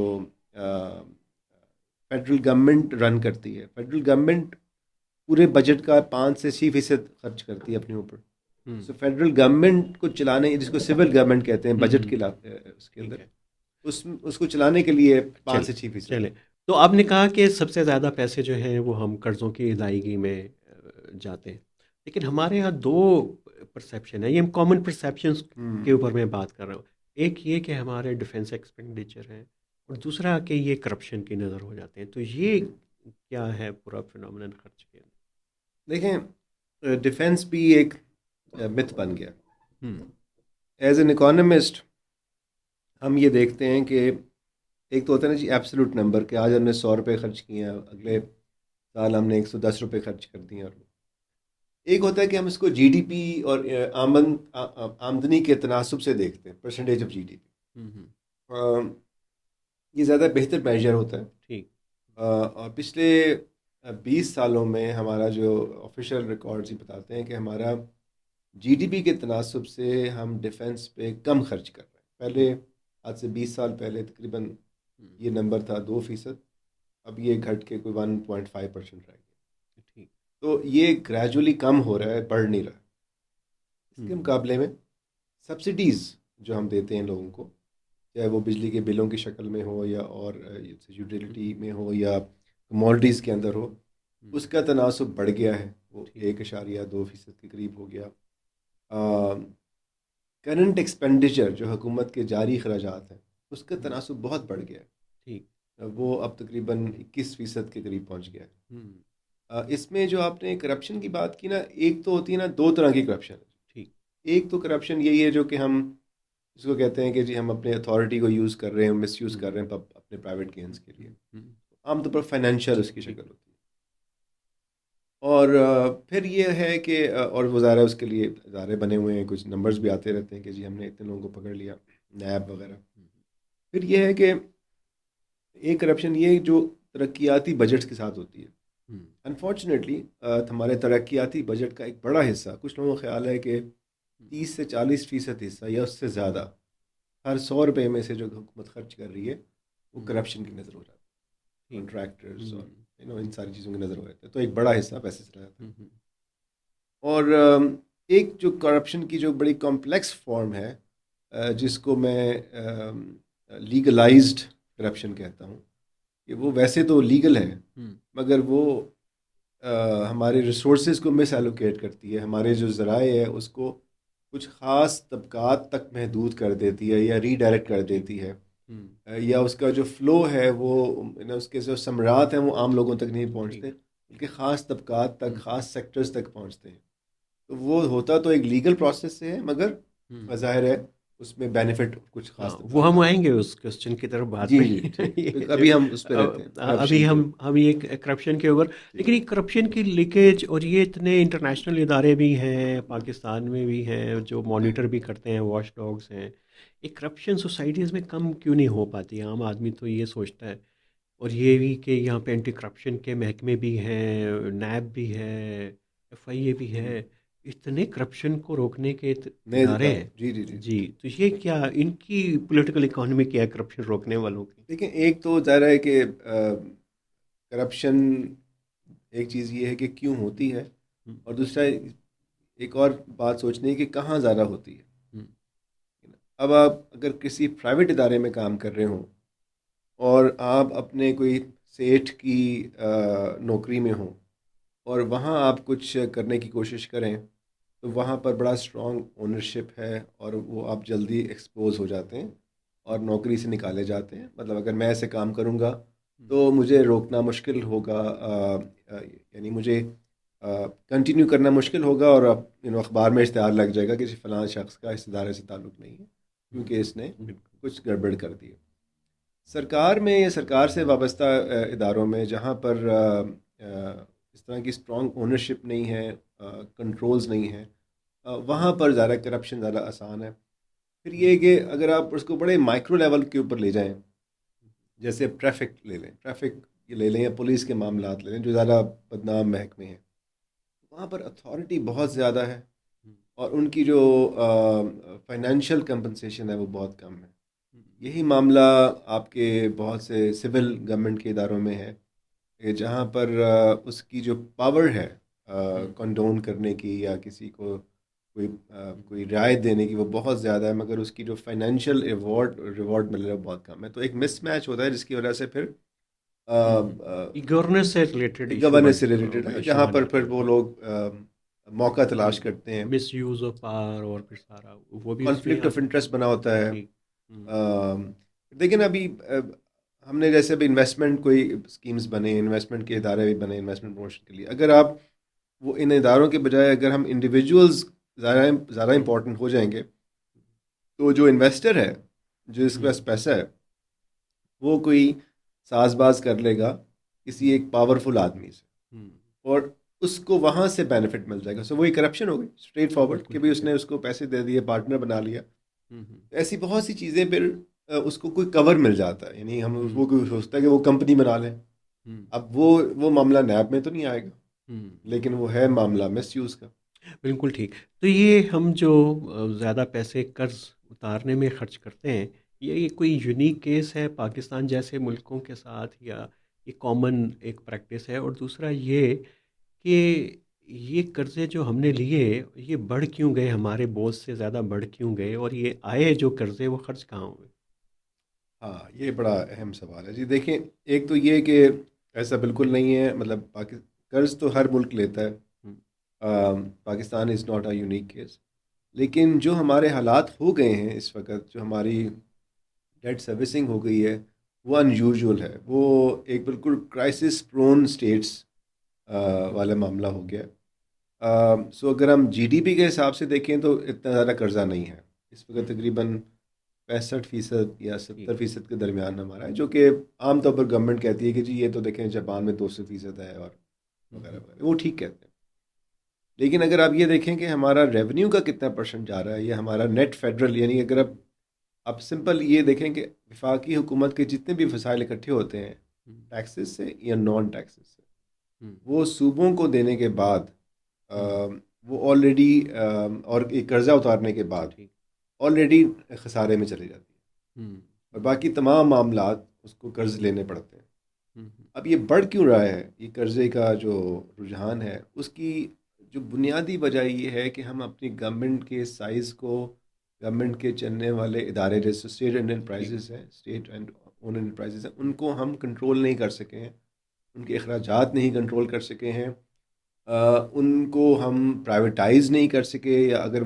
Speaker 2: फेडरल गवर्नमेंट रन करती है, फेडरल गवर्नमेंट पूरे बजट का 5 से 6% खर्च करती है अपने ऊपर।
Speaker 1: हुँ,
Speaker 2: सो फेडरल गवर्नमेंट को चलाने, जिसको सिविल गवर्नमेंट कहते हैं
Speaker 1: हुँ,
Speaker 2: बजट
Speaker 1: हुँ,
Speaker 2: के उसके
Speaker 1: ठीक
Speaker 2: अंदर,
Speaker 1: है।
Speaker 2: उस उसको चलाने के लिए पाँच
Speaker 1: चलें,
Speaker 2: से छः फीसद
Speaker 1: चलें।
Speaker 2: है
Speaker 1: तो आपने कहा कि सबसे ज़्यादा पैसे जो हैं वो हम कर्ज़ों की अदायगी में जाते हैं। लेकिन हमारे यहाँ 2 परसेप्शन है, ये कॉमन परसेप्शंस के
Speaker 2: हम्म।
Speaker 1: ऊपर मैं बात कर रहा हूँ। एक ये कि हमारे डिफेंस एक्सपेंडिचर हैं और दूसरा कि ये करप्शन की नज़र हो जाते हैं। तो ये क्या है पूरा फिनोमेनन खर्च के?
Speaker 2: देखें, डिफेंस भी एक मिथ बन गया।
Speaker 1: हुँ,
Speaker 2: एज एन इकोनॉमिस्ट हम ये देखते हैं कि एक तो होता है ना जी एब्सोल्यूट नंबर, कि आज हमने 100 रुपये खर्च किए हैं, अगले साल हमने 110 रुपये खर्च कर दिए हैं। और एक होता है कि हम इसको जीडीपी और आमदनी के तनासुब से देखते हैं, परसेंटेज ऑफ जीडीपी।
Speaker 1: हुँ, हुँ,
Speaker 2: ये ज़्यादा बेहतर मेजर होता है।
Speaker 1: ठीक।
Speaker 2: और पिछले 20 सालों में हमारा जो ऑफिशियल रिकॉर्ड्स ही बताते हैं कि हमारा जीडीपी के तनासुब से हम डिफेंस पे कम खर्च कर रहे हैं।
Speaker 1: हुँ,
Speaker 2: पहले, आज से 20 साल पहले तकरीबन
Speaker 1: हुँ,
Speaker 2: ये नंबर था 2%। अब ये घट के कोई 1.5% रह गया।
Speaker 1: ठीक।
Speaker 2: तो ये ग्रेजुअली कम हो रहा है, बढ़ नहीं रहा है।
Speaker 1: हुँ,
Speaker 2: इसके मुकाबले में सब्सिडीज़ जो हम देते हैं लोगों को, चाहे वो बिजली के बिलों की शक्ल में हो या और
Speaker 1: हुँ,
Speaker 2: यूटिलिटी में हो या कमोडिटीज़ के अंदर हो,
Speaker 1: हुँ,
Speaker 2: उसका तनासुब बढ़ गया है। वो
Speaker 1: ठीक।
Speaker 2: 1.2% के करीब हो गया। करंट एक्सपेंडिचर जो हुकूमत के जारी खराजात हैं, उसका
Speaker 1: हुँ,
Speaker 2: तनासुब बहुत बढ़ गया
Speaker 1: ठीक।
Speaker 2: है। वो अब तकरीबन 21% के करीब पहुंच गया है।
Speaker 1: हुँ,
Speaker 2: इसमें जो आपने करप्शन की बात की ना, एक तो होती है ना, दो तरह की करप्शन।
Speaker 1: ठीक।
Speaker 2: एक तो करप्शन यही है जो कि हम इसको कहते हैं कि जी हम अपने अथॉरिटी को यूज़ कर रहे हैं, मिस यूज़
Speaker 1: हुँ,
Speaker 2: कर रहे हैं अपने प्राइवेट
Speaker 1: हुँ,
Speaker 2: गेंस के लिए।
Speaker 1: हुँ, हुँ,
Speaker 2: आमतौर पर फाइनेंशियल उसकी
Speaker 1: ठीक।
Speaker 2: शक्ल होती है। और फिर ये है कि और वो ज़ाहिर है उसके लिए इदारे बने हुए हैं, कुछ नंबर्स भी आते रहते हैं कि जी हमने इतने लोगों को पकड़ लिया, नैब वगैरह। फिर ये है कि एक करप्शन ये जो तरक्याती बजट्स के साथ होती है।
Speaker 1: हम्म,
Speaker 2: अनफॉर्चुनेटली हमारे तरक्याती बजट का एक बड़ा हिस्सा, कुछ लोगों का ख्याल है कि 30 से 40% हिस्सा या उससे ज़्यादा, हर 100 रुपये में से जो हुकूमत खर्च कर रही है वो
Speaker 1: हम्म,
Speaker 2: करप्शन की नज़र हो जाती है,
Speaker 1: ठीक।
Speaker 2: कॉन्ट्रैक्टर्स और
Speaker 1: हम्म,
Speaker 2: इन सारी चीज़ों की नज़र हो जाती है, तो एक बड़ा हिस्सा पैसे चला जाता है।
Speaker 1: हम्म,
Speaker 2: और एक जो करप्शन की जो बड़ी कॉम्प्लेक्स फॉर्म है, जिसको मैं लीगलाइज्ड करप्शन कहता हूँ, कि वो वैसे तो लीगल है
Speaker 1: हम्म,
Speaker 2: मगर वो हमारे रिसोर्सेज को मिस एलोकेट करती है, हमारे जो ज़राए है उसको कुछ ख़ास तबकात तक महदूद कर देती है या रीडायरेक्ट कर
Speaker 1: ठीक।
Speaker 2: देती है।
Speaker 1: हम्म,
Speaker 2: या उसका जो फ़्लो है वो उसके जो समरात हैं वो आम लोगों तक नहीं
Speaker 1: ठीक।
Speaker 2: पहुंचते, बल्कि ख़ास तबकात तक,
Speaker 1: हम्म,
Speaker 2: ख़ास सेक्टर्स तक पहुंचते हैं। तो वो होता तो एक लीगल प्रोसेस से है, मगर
Speaker 1: हम्म,
Speaker 2: ज़ाहिर है उसमें बेनिफिट कुछ
Speaker 1: हाँ,
Speaker 2: ख़ास
Speaker 1: वो
Speaker 2: तबकात
Speaker 1: हम
Speaker 2: तक
Speaker 1: आएंगे
Speaker 2: पहुंचता
Speaker 1: उस क्वेश्चन की तरफ
Speaker 2: है।
Speaker 1: बाद
Speaker 2: जी
Speaker 1: में।
Speaker 2: जी ठीक,
Speaker 1: ये
Speaker 2: तो
Speaker 1: जो
Speaker 2: अभी हम उस पर रहते हैं,
Speaker 1: अभी
Speaker 2: करप्शन के ऊपर।
Speaker 1: हम ये करप्शन के ऊपर,
Speaker 2: जी
Speaker 1: लेकिन ये करप्शन की लीकेज और ये इतने इंटरनेशनल इदारे भी हैं, पाकिस्तान में भी हैं जो मॉनिटर भी करते हैं, वॉच डॉग्स हैं। ये करप्शन सोसाइटीज़ में कम क्यों नहीं हो पाती? आम आदमी तो ये सोचता है। और ये भी कि यहाँ पे एंटी करप्शन के महकमे भी हैं, नैब भी है, एफआईए भी है, इतने करप्शन को रोकने के
Speaker 2: नए
Speaker 1: इदारे
Speaker 2: इदारे,
Speaker 1: हैं।
Speaker 2: जी जी जी जी।
Speaker 1: जी, तो ये क्या इनकी पॉलिटिकल इकोनॉमी क्या है करप्शन रोकने वालों की?
Speaker 2: देखिए, एक तो ज़ाहिर है कि करप्शन, एक चीज़ ये है कि क्यों होती है,
Speaker 1: हुँ,
Speaker 2: और दूसरा एक और बात सोचनी है कि कहाँ ज़्यादा होती है।
Speaker 1: हुँ,
Speaker 2: अब आप अगर किसी प्राइवेट इदारे में काम कर रहे हो और आप अपने कोई सेठ की नौकरी में हो और वहाँ आप कुछ करने की कोशिश करें, तो वहाँ पर बड़ा स्ट्रॉन्ग ओनरशिप है और वो आप जल्दी एक्सपोज हो जाते हैं और नौकरी से निकाले जाते हैं। मतलब अगर मैं ऐसे काम करूँगा
Speaker 1: हुँ,
Speaker 2: तो मुझे रोकना मुश्किल होगा, यानी मुझे कंटिन्यू करना मुश्किल होगा, और अखबार में इश्तहार लग जाएगा कि फ़लाँ शख्स का इस इदारे से ताल्लुक़ नहीं है
Speaker 1: हुँ,
Speaker 2: क्योंकि इसने
Speaker 1: बिल्कुल।
Speaker 2: कुछ गड़बड़ कर दी है। सरकार में या सरकार से वाबस्ता इदारों में जहाँ पर इस तरह की स्ट्रॉन्ग ओनरशिप नहीं है, कंट्रोल्स नहीं है, वहाँ पर ज़्यादा करप्शन ज़्यादा आसान है। फिर
Speaker 1: हुँ,
Speaker 2: ये है कि अगर आप उसको बड़े माइक्रो लेवल के ऊपर ले जाएं, जैसे ट्रैफिक ले लें, ट्रैफिक ले लें या पुलिस के मामलात ले लें जो ज़्यादा बदनाम महकमे हैं, वहाँ पर अथॉरिटी बहुत ज़्यादा है
Speaker 1: हुँ,
Speaker 2: और उनकी जो फाइनेंशियल कंपनसेशन है वो बहुत कम है।
Speaker 1: हुँ,
Speaker 2: यही मामला आपके बहुत से सिविल गवर्नमेंट के इदारों में है, कि जहाँ पर उसकी जो पावर है
Speaker 1: हुँ,
Speaker 2: कंडोन करने की या किसी को
Speaker 1: हुँ,
Speaker 2: कोई रियायत देने की, वो बहुत ज़्यादा है, मगर उसकी जो फाइनेंशियल रिवॉर्ड रिवॉर्ड मिल रहा है बहुत कम है। तो एक मिसमैच होता है जिसकी वजह से फिर
Speaker 1: हुँ। ये गवर्नेंस से रिलेटेड
Speaker 2: गवर्नेंस से रिलेटेड है,
Speaker 1: इश्यू
Speaker 2: जहाँ
Speaker 1: बन
Speaker 2: पर
Speaker 1: जाता
Speaker 2: फिर
Speaker 1: है।
Speaker 2: वो लोग मौका तलाश
Speaker 1: हुँ,
Speaker 2: करते हैं।
Speaker 1: मिसयूज़ ऑफ पावर और फिर सारा वो भी उसमें
Speaker 2: कॉन्फ्लिक्ट
Speaker 1: आ
Speaker 2: ऑफ
Speaker 1: सकता है।
Speaker 2: इंटरेस्ट बना होता है।
Speaker 1: ठीक। हुँ,
Speaker 2: लेकिन अभी हमने जैसे अभी इन्वेस्टमेंट कोई स्कीम्स बने, इन्वेस्टमेंट के इदारे भी बने इन्वेस्टमेंट प्रमोशन के लिए, अगर आप वो इन इदारों के बजाय अगर हम इंडिविजुअल्स ज़्यादा ज़्यादा
Speaker 1: हुँ,
Speaker 2: इम्पोर्टेंट हो जाएंगे, तो जो इन्वेस्टर है, जो इसके
Speaker 1: हुँ,
Speaker 2: पास पैसा है, वो कोई साजबाज कर लेगा किसी
Speaker 1: हुँ,
Speaker 2: एक पावरफुल आदमी से,
Speaker 1: हुँ,
Speaker 2: और उसको वहाँ से बेनिफिट मिल जाएगा। सो वही करप्शन हो गई, स्ट्रेट फॉरवर्ड, कि
Speaker 1: बिल्कुल
Speaker 2: भाई
Speaker 1: ठीक है।
Speaker 2: उसने उसको पैसे दे दिए, पार्टनर बना लिया।
Speaker 1: हुँ, हुँ,
Speaker 2: ऐसी बहुत सी चीज़ें फिर उसको कोई कवर मिल जाता है, यानी हम
Speaker 1: हुँ,
Speaker 2: वो कोई सोचता है कि वो कंपनी बना लें।
Speaker 1: हुँ,
Speaker 2: अब वो मामला नैब में तो नहीं आएगा,
Speaker 1: हुँ।
Speaker 2: लेकिन वो है मामला मिस यूज़ का।
Speaker 1: बिल्कुल ठीक। तो ये हम जो ज़्यादा पैसे कर्ज़ उतारने में खर्च करते हैं, ये कोई यूनिक केस है पाकिस्तान जैसे मुल्कों के साथ, या ये कॉमन एक प्रैक्टिस है? और दूसरा ये कि ये कर्ज़े जो हमने लिए, ये बढ़ क्यों गए, हमारे बोझ से ज़्यादा बढ़ क्यों गए, और ये आए जो कर्ज़े वो खर्च कहाँ हुए?
Speaker 2: हाँ, ये बड़ा अहम सवाल है जी। देखिए, एक तो ये कि ऐसा बिल्कुल नहीं है, मतलब कर्ज तो हर मुल्क लेता है।
Speaker 1: हुँ,
Speaker 2: Pakistan is not a unique case. लेकिन जो हमारे हालात हो गए हैं इस वक्त, जो हमारी डेट सर्विसिंग हो गई है, वो अनयूजुअल है। वो एक बिल्कुल क्राइसिस प्रोन स्टेट्स वाला मामला हो गया। सो अगर हम जीडीपी के हिसाब से देखें तो इतना ज़्यादा कर्जा नहीं है इस वक्त,
Speaker 1: हुँ,
Speaker 2: तकरीबन 65% या
Speaker 1: ठीक।
Speaker 2: 70% के दरमियान हमारा है, जो कि आमतौर पर गवर्नमेंट कहती है कि जी ये तो देखें जापान में 200% है, और वगैरह वगैरह, वो ठीक कहते हैं। लेकिन अगर आप ये देखें कि हमारा रेवेन्यू का कितना परसेंट जा रहा है, या हमारा नेट फेडरल, यानी अगर आप सिंपल ये देखें कि वफाकी हुकूमत के जितने भी वसाइल इकट्ठे होते हैं टैक्सेस से या नॉन टैक्सेस से, वो सूबों को देने के बाद वो ऑलरेडी और एक कर्जा उतारने के बाद ऑलरेडी खसारे में चले जाती है, और बाकी तमाम मामलात उसको कर्ज लेने पड़ते हैं। अब ये बढ़ क्यों रहा है, ये कर्जे का जो रुझान है, उसकी जो बुनियादी वजह ये है कि हम अपनी गवर्नमेंट के साइज़ को, गवर्नमेंट के चलने वाले इदारे जैसे स्टेट एंड एंटरप्राइजेज हैं, स्टेट एंड ओन एंटरप्राइजेज हैं, उनको हम कंट्रोल नहीं कर सके हैं, उनके अखराजात नहीं कंट्रोल कर सके हैं, उनको हम प्राइवेटाइज नहीं कर सके, या अगर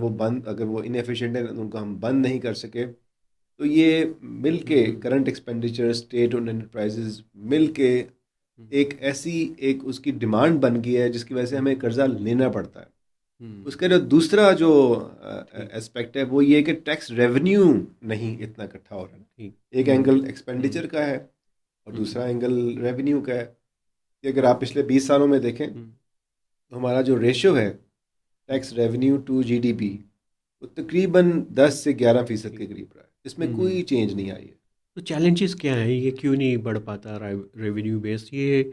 Speaker 2: वो इनएफिशिएंट है तो उनको हम बंद नहीं कर सके। तो ये मिल के करंट एक्सपेंडिचर, स्टेट और एंटरप्राइजेज मिल के एक उसकी डिमांड बन गई है, जिसकी वजह से हमें कर्जा लेना पड़ता है। उसका जो दूसरा जो एस्पेक्ट है वो ये कि टैक्स रेवेन्यू नहीं इतना इकट्ठा हो रहा है। एक एंगल एक्सपेंडिचर का है और दूसरा एंगल रेवेन्यू का है। कि अगर आप पिछले 20 सालों में देखें तो हमारा जो रेशियो है टैक्स रेवेन्यू टू जीडीपी, वो तकरीबन 10 से 11% के करीब रहा है, इसमें कोई चेंज नहीं आई है।
Speaker 1: तो चैलेंजेस क्या हैं, ये क्यों नहीं बढ़ पाता रेवेन्यू बेस? ये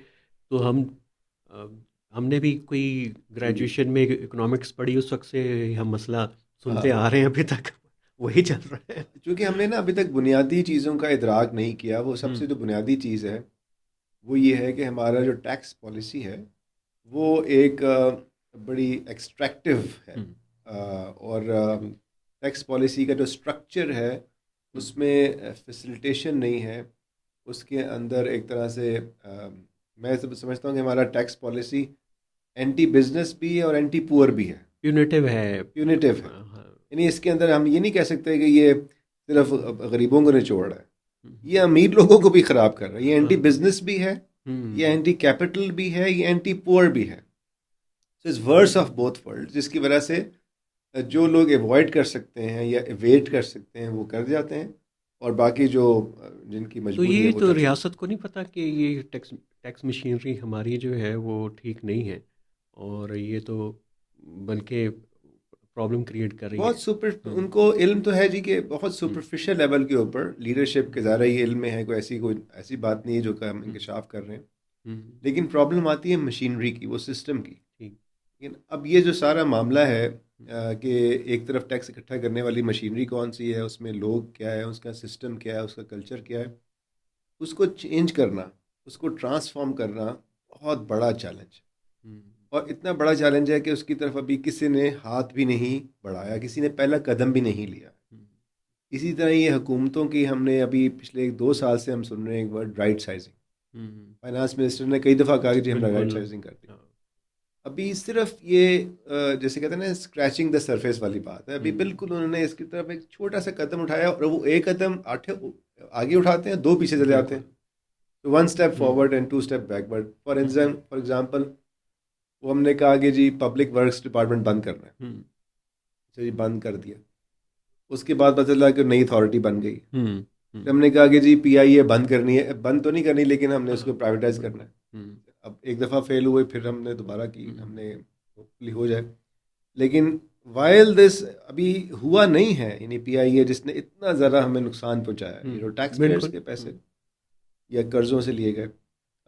Speaker 1: तो अ, हमने भी कोई ग्रेजुएशन में इकोनॉमिक्स पढ़ी उस वक्त से हम मसला सुनते आ रहे हैं अभी तक वही चल रहा है।
Speaker 2: क्योंकि हमने ना अभी तक बुनियादी चीज़ों का इदराक नहीं किया। वो सबसे जो बुनियादी चीज़ है वो ये है कि हमारा जो टैक्स पॉलिसी है वो एक बड़ी एक्सट्रैक्टिव है, और टैक्स पॉलिसी का जो स्ट्रक्चर है उसमें फैसिलिटेशन नहीं है। उसके अंदर एक तरह से मैं समझता हूँ कि हमारा टैक्स पॉलिसी एंटी बिजनेस भी है और एंटी पुअर भी है,
Speaker 1: प्यूनेटिव है।
Speaker 2: प्यूनिटिव है। यानी इसके अंदर हम ये नहीं कह सकते कि ये सिर्फ गरीबों को निचोड़ रहा है, ये अमीर लोगों को भी ख़राब कर रहा है। ये एंटी बिजनेस भी है, ये एंटी कैपिटल भी है, ये एंटी पुअर भी है। So it's worst of both world, जिसकी वजह से जो लोग एवॉइड कर सकते हैं या एवेट कर सकते हैं वो कर जाते हैं, और बाकी जो जिनकी
Speaker 1: तो
Speaker 2: मजबूरी है
Speaker 1: ये
Speaker 2: वो
Speaker 1: तो
Speaker 2: चल सकते
Speaker 1: रियासत को नहीं पता कि ये टैक्स टैक्स मशीनरी हमारी जो है वो ठीक नहीं है, और ये तो बल्कि प्रॉब्लम क्रिएट कर
Speaker 2: हैं।
Speaker 1: रही
Speaker 2: बहुत
Speaker 1: है।
Speaker 2: सुपर उनको इल्म तो है जी, कि बहुत सुपरफिशियल लेवल के ऊपर लीडरशिप के ज़्यादा ये इल्म में है, कोई ऐसी बात नहीं है जो हम इंकशाफ कर रहे हैं। लेकिन प्रॉब्लम आती है मशीनरी की, वो सिस्टम की। लेकिन अब ये जो सारा मामला है कि एक तरफ टैक्स इकट्ठा करने वाली मशीनरी कौन सी है, उसमें लोग क्या है, उसका सिस्टम क्या है, उसका कल्चर क्या है, उसको चेंज करना, उसको ट्रांसफॉर्म करना बहुत बड़ा चैलेंज है। और इतना बड़ा चैलेंज है कि उसकी तरफ अभी किसी ने हाथ भी नहीं बढ़ाया, किसी ने पहला कदम भी नहीं लिया। इसी तरह ये हुकूमतों की, हमने अभी पिछले 2 साल से हम सुन रहे हैं एक word, right sizing. Finance minister ने कई दफ़ा कहा कि जी हमने राइट साइजिंग कर दी। अभी सिर्फ ये जैसे कहते हैं ना, स्क्रैचिंग द सरफेस वाली बात है। अभी बिल्कुल उन्होंने इसकी तरफ एक छोटा सा कदम उठाया, और वो एक कदम आगे उठाते हैं, 2 पीछे चले जाते हैं। तो 1 step forward and 2 step backward. For example वो हमने कहा कि जी पब्लिक वर्क्स डिपार्टमेंट बंद करना है, तो जी बंद कर दिया। उसके बाद पता चला कि नई अथॉरिटी बन गई। फिर हमने कहा कि जी पीआईए बंद करनी है, बंद तो नहीं करनी लेकिन हमने उसको प्राइवेटाइज करना है। अब एक दफ़ा फेल हुए, फिर हमने दोबारा की, हमने होपफुली हो जाए। लेकिन वाइल दिस अभी हुआ नहीं है, यानी पीआईए जिसने इतना ज़्यादा हमें नुकसान पहुंचाया, ये जो टैक्स पेयर्स के पैसे या कर्जों से लिए गए,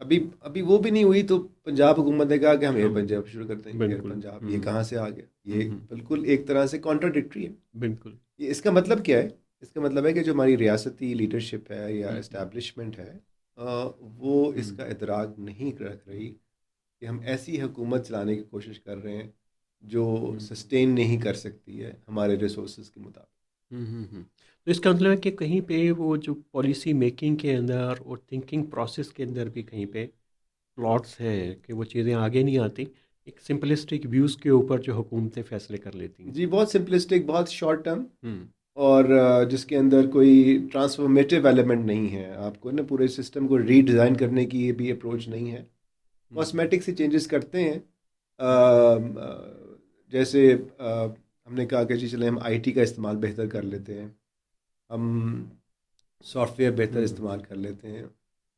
Speaker 2: अभी अभी वो भी नहीं हुई। तो पंजाब हुकूमत ने कहा कि हम एयर पंजाब शुरू करते हैं। एयर पंजाब ये कहाँ से आ गया? ये बिल्कुल एक तरह से कॉन्ट्राडिक्टरी है।
Speaker 1: बिल्कुल।
Speaker 2: इसका मतलब क्या है? इसका मतलब है कि जो हमारी रियासती लीडरशिप है या इस्टेब्लिशमेंट है, वो इसका इदराक नहीं रख रही कि हम ऐसी हुकूमत चलाने की कोशिश कर रहे हैं जो सस्टेन नहीं कर सकती है हमारे रिसोर्सेज के मुताबिक।
Speaker 1: तो इसका मतलब है कि कहीं पे वो जो पॉलिसी मेकिंग के अंदर और थिंकिंग प्रोसेस के अंदर भी कहीं पे प्लॉट्स हैं कि वो चीज़ें आगे नहीं आती, एक सिंपलिस्टिक व्यूज़ के ऊपर जो हुकूमतें फैसले कर लेती हैं।
Speaker 2: जी, बहुत सिंपलिस्टिक, बहुत शॉर्ट टर्म, और जिसके अंदर कोई ट्रांसफॉर्मेटिव एलिमेंट नहीं है। आपको ना पूरे सिस्टम को रीडिज़ाइन करने की ये भी अप्रोच नहीं है। कॉस्मेटिक से चेंजेस करते हैं। जैसे हमने कहा कि जी चले हम आईटी का इस्तेमाल बेहतर कर लेते हैं, हम सॉफ्टवेयर बेहतर इस्तेमाल कर लेते हैं,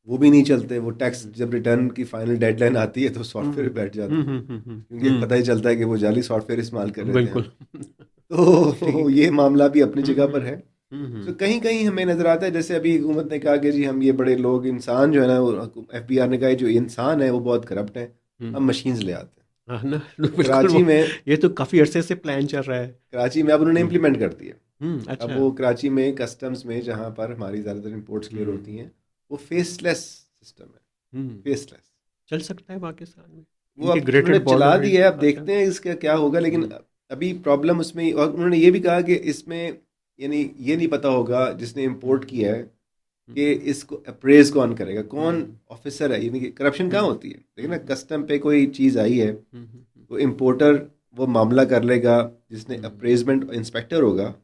Speaker 2: वो भी नहीं चलते। वो टैक्स जब रिटर्न की फाइनल डेडलाइन आती है तो सॉफ्टवेयर बैठ जाते हैं, क्योंकि पता ही चलता है कि वो जाली सॉफ्टवेयर इस्तेमाल कर रहे थे हम।
Speaker 1: बिल्कुल।
Speaker 2: तो
Speaker 1: ठीक।
Speaker 2: ये मामला भी अपनी जगह पर
Speaker 1: हम्म
Speaker 2: है। तो
Speaker 1: हम्म
Speaker 2: कहीं कहीं हमें नज़र आता है, जैसे अभी हुकूमत ने कहा कि जी हम ये बड़े लोग इंसान जो है ना, वो FBI ने कहा है, जो इंसान है वो बहुत करप्ट है,
Speaker 1: हम्म,
Speaker 2: हम मशीन्स ले आते हैं।
Speaker 1: हाँ ना।
Speaker 2: तो
Speaker 1: बिल्कुल वो, ये तो काफी अरसे से प्लान चल रहा है।
Speaker 2: कराची में अब उन्होंने
Speaker 1: हम्म
Speaker 2: इम्प्लीमेंट कर दिया। अब
Speaker 1: अच्छा।
Speaker 2: वो कराची में कस्टम्स में, जहाँ पर हमारी ज़्यादातर इंपोर्ट्स क्लियर
Speaker 1: हम्म
Speaker 2: होती हैं, वो फेसलेस सिस्टम है।
Speaker 1: हम्म
Speaker 2: फेसलेस।
Speaker 1: चल सकता है पाकिस्तान में,
Speaker 2: वो अब उन्होंने
Speaker 1: इंटीग्रेटेड
Speaker 2: चला
Speaker 1: बॉर्डर है।
Speaker 2: दिया है, अब
Speaker 1: अच्छा।
Speaker 2: देखते हैं इसका क्या होगा। लेकिन
Speaker 1: हम्म
Speaker 2: अभी प्रॉब्लम उसमें और उन्होंने ये भी कहा कि इसमें यानी ये नहीं पता होगा जिसने इम्पोर्ट
Speaker 1: हम्म
Speaker 2: किया है
Speaker 1: हम्म
Speaker 2: कि इसको अप्रेज कौन करेगा, कौन
Speaker 1: हम्म
Speaker 2: ऑफिसर है। यानी कि करप्शन कहाँ
Speaker 1: हम्म
Speaker 2: होती है, देखिए ना,
Speaker 1: हम्म
Speaker 2: कस्टम पे कोई चीज़ आई है
Speaker 1: हम्म
Speaker 2: तो इम्पोर्टर वो मामला कर लेगा, जिसने
Speaker 1: हम्म,
Speaker 2: अप्रेजमेंट इंस्पेक्टर होगा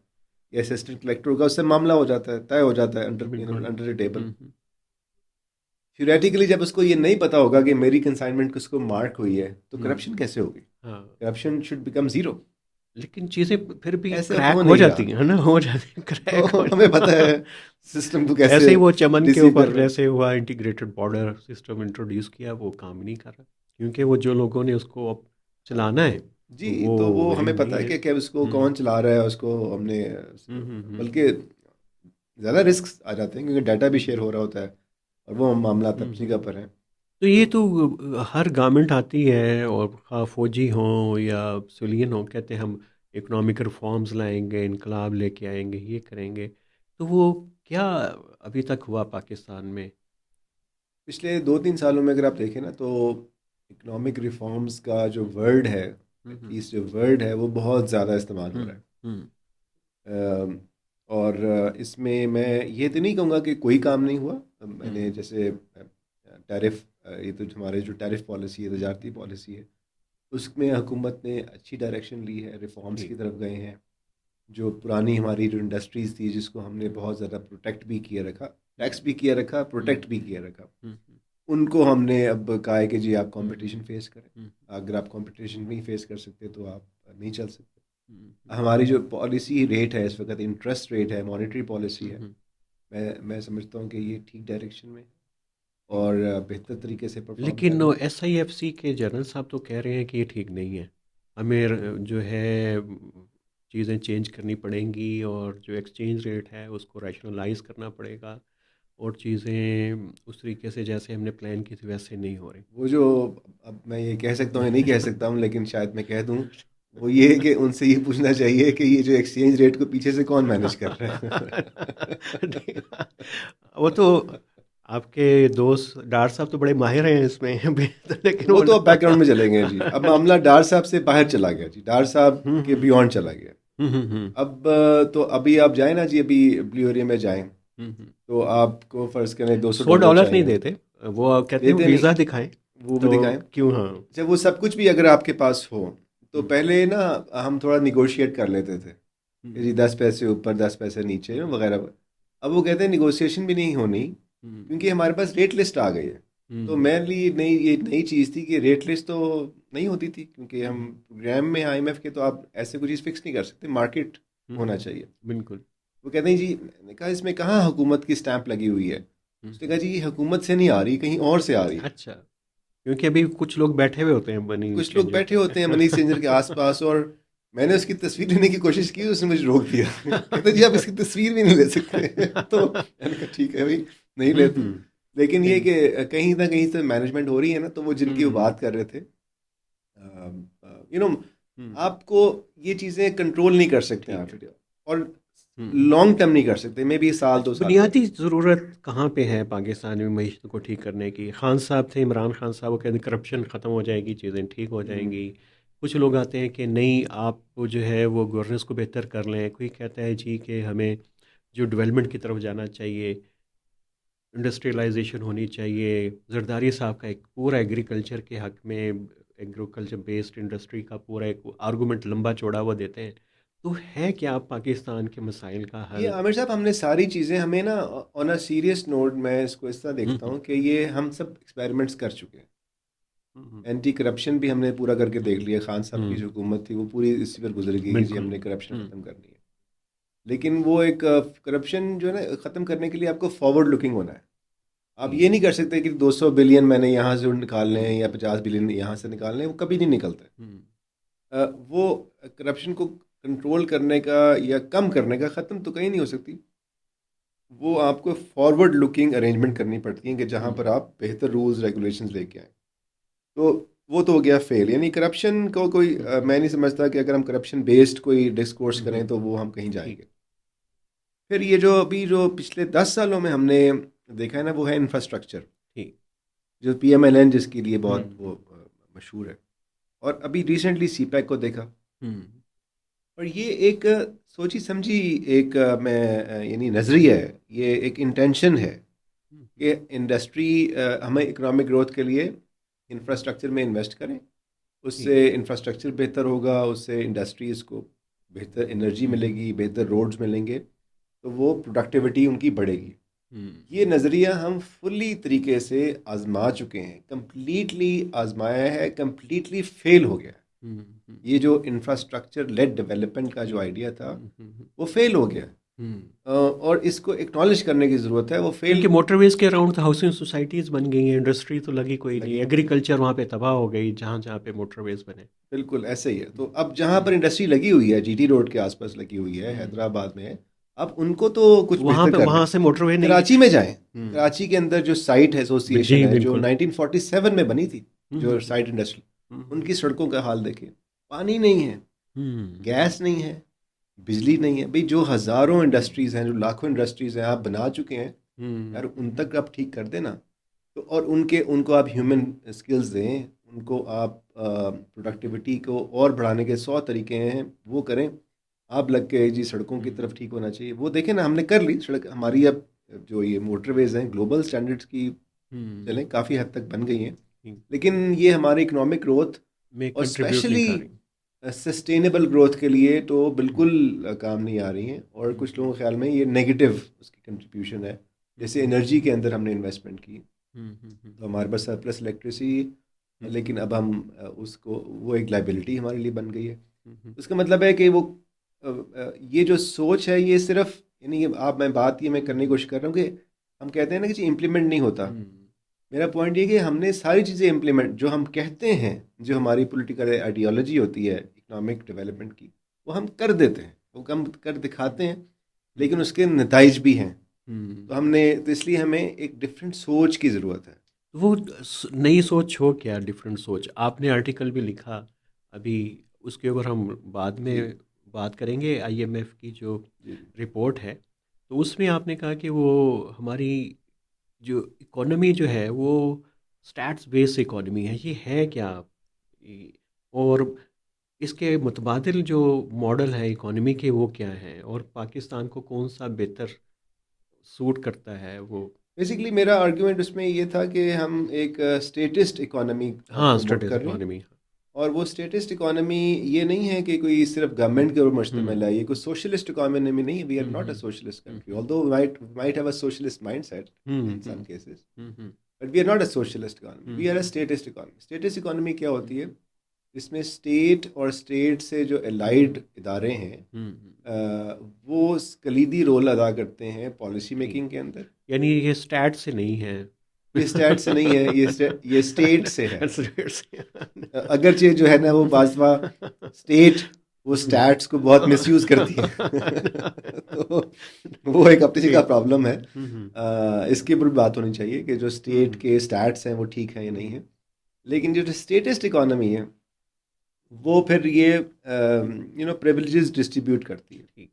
Speaker 2: या असिस्टेंट कलेक्टर होगा, उससे मामला हो जाता है, तय हो जाता है, अंडर
Speaker 1: बिल्कुल।
Speaker 2: Under the table.
Speaker 1: Hmm.
Speaker 2: Theoretically जब उसको ये नहीं पता होगा कि मेरी कंसाइनमेंट किसको मार्क हुई है, तो
Speaker 1: हम्म,
Speaker 2: करप्शन कैसे होगी?
Speaker 1: हाँ,
Speaker 2: करप्शन शुड बिकम जीरो।
Speaker 1: लेकिन चीजें फिर भी
Speaker 2: ऐसे अब
Speaker 1: क्रैक
Speaker 2: हो
Speaker 1: हो
Speaker 2: नहीं रहा।
Speaker 1: जाती हैं, है ना, हो जाती हैं, क्रैक
Speaker 2: तो
Speaker 1: हो
Speaker 2: हमें पता है
Speaker 1: जाती।
Speaker 2: सिस्टम को
Speaker 1: ऐसे
Speaker 2: कैसे
Speaker 1: ही वो चमन के
Speaker 2: डिसीव
Speaker 1: ऊपर
Speaker 2: करना है।
Speaker 1: जैसे हुआ, इंटीग्रेटेड बॉर्डर सिस्टम इंट्रोड्यूस किया, वो काम ही नहीं कर रहा, क्योंकि वो जो लोगों ने उसको अब चलाना है
Speaker 2: जी,
Speaker 1: वो
Speaker 2: तो वो
Speaker 1: विलिंग
Speaker 2: हमें पता
Speaker 1: नहीं
Speaker 2: है
Speaker 1: है।
Speaker 2: कि उसको
Speaker 1: हम्म
Speaker 2: कौन चला रहा है, उसको हमने
Speaker 1: हम्म।
Speaker 2: बल्कि ज़्यादा रिस्क आ जाते हैं, क्योंकि डाटा भी शेयर
Speaker 1: हम्म
Speaker 2: हो रहा होता है, और वो मामला तब
Speaker 1: हम्म।
Speaker 2: जगह पर है।
Speaker 1: तो ये
Speaker 2: तो
Speaker 1: तो हर गवर्नमेंट आती है, और ख़ास फौजी हों या सिविलियन हों, कहते हैं हम इकोनॉमिक रिफॉर्म्स लाएंगे, इनकलाब लेके आएंगे, ये करेंगे, तो वो क्या अभी तक हुआ पाकिस्तान में?
Speaker 2: पिछले 2-3 सालों में अगर आप देखें ना, तो इकोनॉमिक रिफॉर्म्स का जो वर्ड है,
Speaker 1: हम्म
Speaker 2: एटलीस्ट जो वर्ड है, वो बहुत ज़्यादा इस्तेमाल हो रहा है।
Speaker 1: हम्म
Speaker 2: अम, और इसमें मैं ये तो नहीं कहूँगा कि कोई काम नहीं हुआ। मैंने
Speaker 1: हम्म
Speaker 2: जैसे टैरिफ, ये तो हमारे जो टैरिफ पॉलिसी है, तजारती पॉलिसी है, उसमें हुकूमत ने अच्छी डायरेक्शन ली है, रिफॉर्म्स की
Speaker 1: ठीक।
Speaker 2: तरफ गए हैं। जो पुरानी हमारी जो इंडस्ट्रीज़ थी, जिसको हमने बहुत ज़्यादा प्रोटेक्ट भी किए रखा, टैक्स भी किया रखा,
Speaker 1: हम्म
Speaker 2: प्रोटेक्ट भी किया रखा,
Speaker 1: हम्म
Speaker 2: उनको हमने अब कहा है कि जी आप
Speaker 1: हम्म
Speaker 2: कंपटीशन फेस करें।
Speaker 1: हम्म
Speaker 2: अगर आप कंपटीशन नहीं फेस कर सकते तो आप नहीं चल सकते।
Speaker 1: हम्म
Speaker 2: हमारी जो पॉलिसी रेट है इस वक्त, इंटरेस्ट रेट है, मॉनेटरी पॉलिसी है,
Speaker 1: हम्म।
Speaker 2: मैं समझता हूँ कि ये ठीक डायरेक्शन में और बेहतर तरीके से परफॉर्म कर
Speaker 1: लेकिन
Speaker 2: रहा है।
Speaker 1: SIFC के जनरल साहब तो कह रहे हैं कि ये ठीक नहीं है, हमें जो है चीज़ें चेंज करनी पड़ेंगी, और जो एक्सचेंज रेट है उसको रैशनलाइज करना पड़ेगा, और चीज़ें उस तरीके से जैसे हमने प्लान की थी वैसे नहीं हो रही।
Speaker 2: वो जो, अब मैं ये कह सकता हूँ या नहीं कह सकता हूँ, लेकिन शायद मैं कह दूँ, वो ये है कि उनसे ये पूछना चाहिए कि ये जो एक्सचेंज रेट को पीछे से कौन मैनेज कर रहा
Speaker 1: वो तो
Speaker 2: है।
Speaker 1: आपके दोस्त डार साहब तो बड़े माहिर हैं इसमें अभी तो, लेकिन
Speaker 2: वो
Speaker 1: वो
Speaker 2: तो अब बैकग्राउंड में चले गए हैं जी। अब मामला डार साहब से बाहर चला गया जी, डार साहब के
Speaker 1: हम्म
Speaker 2: बियॉन्ड चला गया।
Speaker 1: हम्म
Speaker 2: अब तो अभी आप जाएं ना जी, अभी ब्लू एरिया में जाएं,
Speaker 1: हम्म।
Speaker 2: तो आपको फ़र्ज़ करें $200
Speaker 1: $100 नहीं
Speaker 2: चाहिए।
Speaker 1: देते, वो कहते हैं
Speaker 2: देते नहीं,
Speaker 1: वीज़ा दिखाएं।
Speaker 2: वो भी
Speaker 1: तो
Speaker 2: दिखाएं।
Speaker 1: क्यों, हाँ।
Speaker 2: अच्छा, वो सब कुछ भी अगर आपके पास हो, तो
Speaker 1: हम्म
Speaker 2: पहले ना हम थोड़ा निगोशिएट कर लेते थे कि जी
Speaker 1: हम्म
Speaker 2: 10 पैसे ऊपर 10 पैसे नीचे वगैरह। अब वो कहते हैं निगोशिएशन भी नहीं होनी,
Speaker 1: हम्म
Speaker 2: क्योंकि हमारे पास रेट लिस्ट आ गई है। तो
Speaker 1: हम्म
Speaker 2: मेरे लिए नई, ये नई चीज़ थी कि रेट लिस्ट तो नहीं होती थी, क्योंकि हम
Speaker 1: हम्म
Speaker 2: प्रोग्राम में IMF के, तो आप ऐसे कोई चीज़ फिक्स नहीं कर सकते, मार्केट होना चाहिए।
Speaker 1: बिल्कुल।
Speaker 2: वो कहते हैं जी, मैंने कहा इसमें कहाँ हुकूमत की स्टैंप लगी हुई है। उसने कहा
Speaker 1: हम्म।
Speaker 2: जी ये हुकूमत से नहीं आ रही, कहीं और से आ रही है।
Speaker 1: अच्छा, क्योंकि अभी कुछ लोग बैठे हुए होते हैं मनी
Speaker 2: कुछ लोग
Speaker 1: चेंजर
Speaker 2: बैठे होते हैं मनी चेंजर के
Speaker 1: पे।
Speaker 2: आसपास, और मैंने उसकी तस्वीर लेने की कोशिश की, उसने मुझे रोक दिया। कहते जी आप इसकी तस्वीर भी नहीं ले सकते। तो मैंने कहा ठीक है भाई, नहीं लेते।
Speaker 1: हम्म।
Speaker 2: लेकिन ये
Speaker 1: नहीं।
Speaker 2: कि कहीं ना कहीं से मैनेजमेंट हो रही है ना, तो वो जिनकी वो
Speaker 1: हम्म
Speaker 2: बात कर रहे थे, यू नो,
Speaker 1: हम्म।
Speaker 2: आपको ये चीज़ें कंट्रोल नहीं कर सकते
Speaker 1: ठीक
Speaker 2: आप,
Speaker 1: है।
Speaker 2: और
Speaker 1: हम्म।
Speaker 2: लॉन्ग टर्म नहीं कर सकते, मे बी साल
Speaker 1: अच्छा,
Speaker 2: 2 साल बाद।
Speaker 1: बुनियादी ज़रूरत कहाँ पे है पाकिस्तान में मीशत को ठीक करने की? खान साहब थे, इमरान खान साहब, वो कहते हैं करप्शन ख़त्म हो जाएगी, चीज़ें ठीक हो
Speaker 2: हम्म,
Speaker 1: जाएंगी। कुछ लोग आते हैं कि नहीं, आप वो जो है वो गवर्नेंस को बेहतर कर लें। कोई कहता है जी कि हमें जो डेवलपमेंट की तरफ जाना चाहिए, इंडस्ट्रियलाइजेशन होनी चाहिए। जरदारी साहब का एक पूरा एग्रीकल्चर के हक में, एग्रीकल्चर बेस्ड इंडस्ट्री का पूरा एक आर्गूमेंट लंबा चौड़ा वो देते हैं। तो है क्या पाकिस्तान के मसाइल का
Speaker 2: ये
Speaker 1: हल?
Speaker 2: आमिर साहब, हमने सारी चीज़ें, हमें ना ऑन अ सीरियस नोट, मैं इसको इस तरह देखता
Speaker 1: हम्म
Speaker 2: हूँ कि ये हम सब एक्सपेरिमेंट्स कर चुके हैं।
Speaker 1: हम्म
Speaker 2: एंटी करप्शन भी हमने पूरा करके देख
Speaker 1: हम्म
Speaker 2: लिया, खान साहब की
Speaker 1: हम्म,
Speaker 2: जो हुकूमत थी वो पूरी इसी पर गुजर गई कि जी
Speaker 1: बिल्कुल।
Speaker 2: हमने करप्शन
Speaker 1: हुँ,
Speaker 2: ख़त्म करनी है। लेकिन वो एक करप्शन जो है ना ख़त्म करने के लिए आपको फॉरवर्ड लुकिंग होना है। आप
Speaker 1: जी।
Speaker 2: ये नहीं कर सकते कि 200 बिलियन मैंने यहाँ से निकालने हैं या 50 बिलियन यहाँ से निकालने हैं, वो कभी नहीं निकलते।
Speaker 1: हम्म।
Speaker 2: वो करप्शन को कंट्रोल करने का या कम करने का, ख़त्म तो कहीं नहीं हो सकती। वो आपको फॉरवर्ड लुकिंग अरेंजमेंट करनी पड़ती है कि जहाँ
Speaker 1: हम्म।
Speaker 2: पर आप बेहतर रूल्स रेगुलेशंस लेके आए। तो वो तो हो गया फेल। यानी करप्शन को कोई
Speaker 1: हम्म।
Speaker 2: मैं नहीं समझता कि अगर हम करप्शन बेस्ड कोई डिस्कोर्स
Speaker 1: हम्म।
Speaker 2: करें तो वो हम कहीं
Speaker 1: ठीक।
Speaker 2: जाएंगे। फिर ये जो अभी जो पिछले 10 सालों में हमने देखा है ना, वो है इंफ्रास्ट्रक्चर,
Speaker 1: ठीक।
Speaker 2: जो PMLN जिसके लिए बहुत
Speaker 1: हम्म।
Speaker 2: वो मशहूर है। और अभी रिसेंटली CPEC को देखा।
Speaker 1: हम्म।
Speaker 2: और ये एक सोची समझी एक यानी नज़रिया है, ये एक इंटेंशन है
Speaker 1: हम्म।
Speaker 2: कि इंडस्ट्री हमें इकोनॉमिक ग्रोथ के लिए इंफ्रास्ट्रक्चर में इन्वेस्ट करें।
Speaker 1: ठीक।
Speaker 2: उससे इंफ्रास्ट्रक्चर बेहतर होगा, उससे इंडस्ट्रीज़ को बेहतर एनर्जी
Speaker 1: हम्म।
Speaker 2: मिलेगी, बेहतर रोड्स मिलेंगे, तो वो प्रोडक्टिविटी उनकी बढ़ेगी।
Speaker 1: हम्म।
Speaker 2: ये नज़रिया हम फुल्ली तरीके से आजमा चुके हैं, कंप्लीटली आजमाया है, कंप्लीटली फेल हो गया है।
Speaker 1: हम्म।
Speaker 2: ये जो इंफ्रास्ट्रक्चर लेड डेवलपमेंट का जो
Speaker 1: ठीक।
Speaker 2: आइडिया था,
Speaker 1: हम्म।
Speaker 2: वो फेल हो गया।
Speaker 1: हम्म।
Speaker 2: और इसको एक्नॉलेज करने की ज़रूरत है, वो फेल
Speaker 1: क्योंकि मोटरवेज के अराउंड तो हाउसिंग सोसाइटीज बन गई हैं, इंडस्ट्री तो लगी कोई नहीं,
Speaker 2: लगी।
Speaker 1: एग्रीकल्चर वहाँ पे तबाह हो गई जहाँ जहाँ पे मोटरवेज बने।
Speaker 2: बिल्कुल ऐसे ही है। तो अब जहाँ
Speaker 1: हम्म।
Speaker 2: पर इंडस्ट्री लगी हुई है, GT रोड के आसपास लगी हुई है,
Speaker 1: हम्म।
Speaker 2: हैदराबाद में है, अब उनको तो कुछ
Speaker 1: वहाँ
Speaker 2: बेहतर
Speaker 1: पे
Speaker 2: करना
Speaker 1: वहाँ
Speaker 2: है।
Speaker 1: से मोटरवे नहीं है।
Speaker 2: कराची में जाएं।
Speaker 1: हम्म।
Speaker 2: कराची के अंदर जो साइट एसोसिएशन
Speaker 1: जी
Speaker 2: है, जो
Speaker 1: बिल्कुल।
Speaker 2: 1947 में बनी थी, जो
Speaker 1: हम्म।
Speaker 2: साइट इंडस्ट्री,
Speaker 1: हम्म।
Speaker 2: उनकी सड़कों का हाल देखें। पानी नहीं है,
Speaker 1: हम्म।
Speaker 2: गैस नहीं है, बिजली नहीं है। भाई जो हज़ारों इंडस्ट्रीज़ हैं, जो लाखों इंडस्ट्रीज़ हैं आप बना चुके हैं,
Speaker 1: हम्म।
Speaker 2: यार उन तक आप ठीक कर देना। तो और उनको आप ह्यूमन स्किल्स दें, उनको आप प्रोडक्टिविटी को और बढ़ाने के 100 तरीके हैं, वो करें। आप लग के जी सड़कों की तरफ ठीक होना चाहिए, वो देखें ना, हमने कर ली सड़क हमारी। अब जो ये मोटरवेज हैं ग्लोबल स्टैंडर्ड्स की
Speaker 1: हम्म।
Speaker 2: चलें, काफ़ी हद तक बन गई हैं।
Speaker 1: ठीक।
Speaker 2: लेकिन ये हमारी इकोनॉमिक ग्रोथ
Speaker 1: में
Speaker 2: और
Speaker 1: कंट्रीब्यूट नहीं
Speaker 2: स्पेशली
Speaker 1: कर रही।
Speaker 2: सस्टेनेबल ग्रोथ के लिए तो
Speaker 1: हम्म।
Speaker 2: बिल्कुल काम नहीं आ रही हैं। और कुछ
Speaker 1: हम्म।
Speaker 2: लोगों के ख्याल में ये नेगेटिव उसकी कंट्रीब्यूशन है। जैसे
Speaker 1: हम्म।
Speaker 2: एनर्जी के अंदर हमने इन्वेस्टमेंट की,
Speaker 1: हम्म।
Speaker 2: तो हमारे पास सरप्लस इलेक्ट्रिसिटी, लेकिन अब हम उसको, वो एक लाइबिलिटी हमारे लिए बन गई है।
Speaker 1: हम्म।
Speaker 2: उसका मतलब है कि वो ये जो सोच है, ये सिर्फ यानी आप मैं बात ये मैं करने की कोशिश कर रहा हूँ कि हम कहते हैं ना कि जी इम्प्लीमेंट नहीं होता।
Speaker 1: हम्म।
Speaker 2: मेरा पॉइंट ये कि हमने सारी चीज़ें इम्प्लीमेंट, जो हम कहते हैं, जो हमारी पॉलिटिकल आइडियोलॉजी होती है इकोनॉमिक डेवलपमेंट की, वो हम कर देते हैं, वो हम कर दिखाते हैं, लेकिन
Speaker 1: हम्म।
Speaker 2: उसके नतज भी हैं।
Speaker 1: हम्म।
Speaker 2: तो हमने, तो इसलिए हमें एक डिफरेंट सोच की ज़रूरत है।
Speaker 1: वो नई सोच हो क्या, डिफरेंट सोच, आपने आर्टिकल भी लिखा अभी, उसके ऊपर हम बाद
Speaker 2: जी
Speaker 1: में बात करेंगे। आईएमएफ की जो
Speaker 2: जी
Speaker 1: रिपोर्ट है, तो उसमें आपने कहा कि वो हमारी जो इकोनॉमी जो है वो स्टैट्स बेस्ड इकोनॉमी है, ये है क्या? ये- और इसके मुतबादिल जो मॉडल है इकोनॉमी के वो क्या हैं, और पाकिस्तान को कौन सा बेहतर सूट करता है वो?
Speaker 2: बेसिकली मेरा आर्ग्यूमेंट उसमें ये था कि हम एक स्टेटिस्ट इकोनॉमी
Speaker 1: हाँ,
Speaker 2: प्रमोट
Speaker 1: स्ट्रेटेजिक
Speaker 2: कर रहे हैं।
Speaker 1: इकोनॉमी।
Speaker 2: और वो स्टेटिस्ट इकोनॉमी ये नहीं है कि कोई सिर्फ गवर्नमेंट के ऊपर मुश्तमिल
Speaker 1: हम्म।
Speaker 2: है, ये कोई सोशलिस्ट इकोनॉमी नहीं है। We are
Speaker 1: hmm.
Speaker 2: Not a
Speaker 1: hmm.
Speaker 2: Socialist country,
Speaker 1: hmm.
Speaker 2: Although might have a socialist mindset
Speaker 1: hmm.
Speaker 2: In some
Speaker 1: hmm.
Speaker 2: Cases,
Speaker 1: hmm.
Speaker 2: But we are not a socialist economy, we are a
Speaker 1: hmm.
Speaker 2: Statist economy. Statist economy क्या होती है? इसमें state और state से जो allied इदारे हैं,
Speaker 1: हम्म।
Speaker 2: वो कलीदी रोल अदा करते हैं पॉलिसी
Speaker 1: ठीक।
Speaker 2: मेकिंग के अंदर।
Speaker 1: यानी ये स्टैट से नहीं है।
Speaker 2: ये स्टेट से नहीं है, ये स्टेट से है।
Speaker 1: स्टेट से।
Speaker 2: अगरचे जो है ना वो बाजवा स्टेट वो
Speaker 1: हम्म।
Speaker 2: स्टैट्स को बहुत मिसयूज करती है। तो वो एक अपनी जगह
Speaker 1: ठीक।
Speaker 2: प्रॉब्लम है।
Speaker 1: हम्म।
Speaker 2: इसके ऊपर भी बात होनी चाहिए कि जो स्टेट
Speaker 1: हम्म।
Speaker 2: के स्टैट्स हैं वो ठीक है या नहीं
Speaker 1: हम्म।
Speaker 2: है। लेकिन जो स्टेटिस्ट इकोनॉमी है, वो फिर ये प्रिविलेजेस डिस्ट्रीब्यूट करती है,
Speaker 1: ठीक।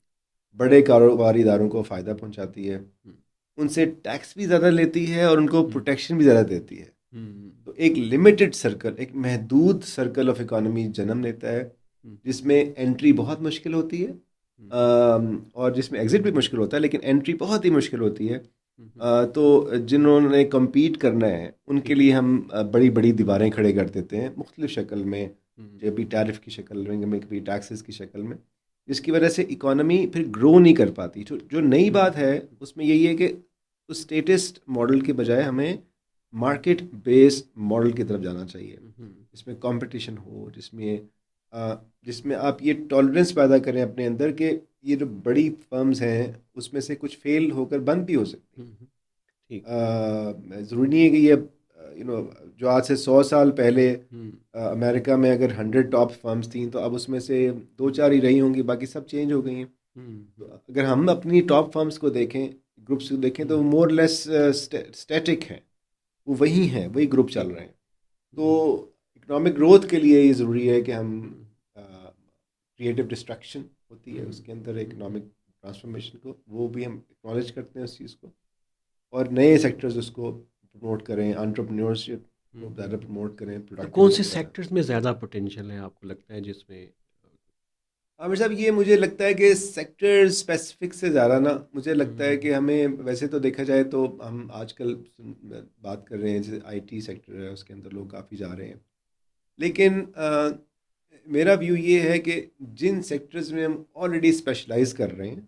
Speaker 2: बड़े कारोबारी इदारों को फ़ायदा पहुंचाती है,
Speaker 1: हम्म।
Speaker 2: उनसे टैक्स भी ज़्यादा लेती है और उनको
Speaker 1: हम्म।
Speaker 2: प्रोटेक्शन भी ज़्यादा देती है।
Speaker 1: हम्म।
Speaker 2: तो एक लिमिटेड सर्कल, एक महदूद सर्कल ऑफ इकोनॉमी जन्म लेता है,
Speaker 1: हम्म।
Speaker 2: जिसमें एंट्री बहुत मुश्किल होती है,
Speaker 1: हम्म।
Speaker 2: और जिसमें एग्ज़िट भी मुश्किल होता है, लेकिन एंट्री बहुत ही मुश्किल होती है।
Speaker 1: हम्म।
Speaker 2: तो जिन्होंने कम्पीट करना है उनके
Speaker 1: ठीक।
Speaker 2: लिए हम बड़ी बड़ी दीवारें खड़े कर देते हैं मुख्तलिफ शक्ल में,
Speaker 1: हम्म।
Speaker 2: कभी टैरिफ की शक्ल में, कभी टैक्सेस की शक्ल में, जिसकी वजह से इकोनॉमी फिर ग्रो नहीं कर पाती। जो जो नई बात है उसमें यही है कि उस स्टेटिस्ट मॉडल के बजाय हमें मार्केट बेस्ड मॉडल की तरफ जाना चाहिए,
Speaker 1: हम्म।
Speaker 2: जिसमें कंपटीशन हो, जिसमें आप ये टॉलरेंस पैदा करें अपने अंदर कि ये जो बड़ी फर्म्स हैं उसमें से कुछ फेल होकर बंद भी हो सकती हैं।
Speaker 1: हम्म। ठीक।
Speaker 2: ज़रूरी नहीं है कि ये जो आज से 100 साल पहले अमेरिका में अगर 100 टॉप फर्म्स थी तो अब उसमें से दो चार ही रही होंगी, बाकी सब चेंज हो गई हैं। तो
Speaker 1: हम्म।
Speaker 2: अगर हम अपनी टॉप फर्म्स को देखें, ग्रुप्स को देखें, तो मोर लेस स्टैटिक हैं, वो वही हैं, वही ग्रुप चल
Speaker 1: ठीक।
Speaker 2: रहे हैं। तो इकोनॉमिक ग्रोथ के लिए ये ज़रूरी है कि हम क्रिएटिव डिस्ट्रक्शन होती है उसके अंदर इकोनॉमिक ट्रांसफॉर्मेशन को, वो भी हम एक्नॉलेज करते हैं उस चीज़ को, और नए सेक्टर्स उसको प्रमोट करें, एंटरप्रेन्योरशिप को ज़्यादा प्रमोट करें,
Speaker 1: तो कौन से
Speaker 2: प्रोडक्टिविटी बढ़ाएं।
Speaker 1: सेक्टर्स में ज़्यादा पोटेंशियल है आपको लगता है जिसमें?
Speaker 2: आमिर साहब, ये मुझे लगता है कि सेक्टर स्पेसिफिक से ज़्यादा ना, मुझे लगता है
Speaker 1: हम्म।
Speaker 2: कि हमें, वैसे तो देखा जाए तो हम आजकल बात कर रहे हैं जैसे आईटी सेक्टर है, उसके अंदर लोग काफ़ी जा रहे हैं, लेकिन मेरा व्यू ये है कि जिन सेक्टर्स में हम ऑलरेडी स्पेशलाइज कर रहे हैं,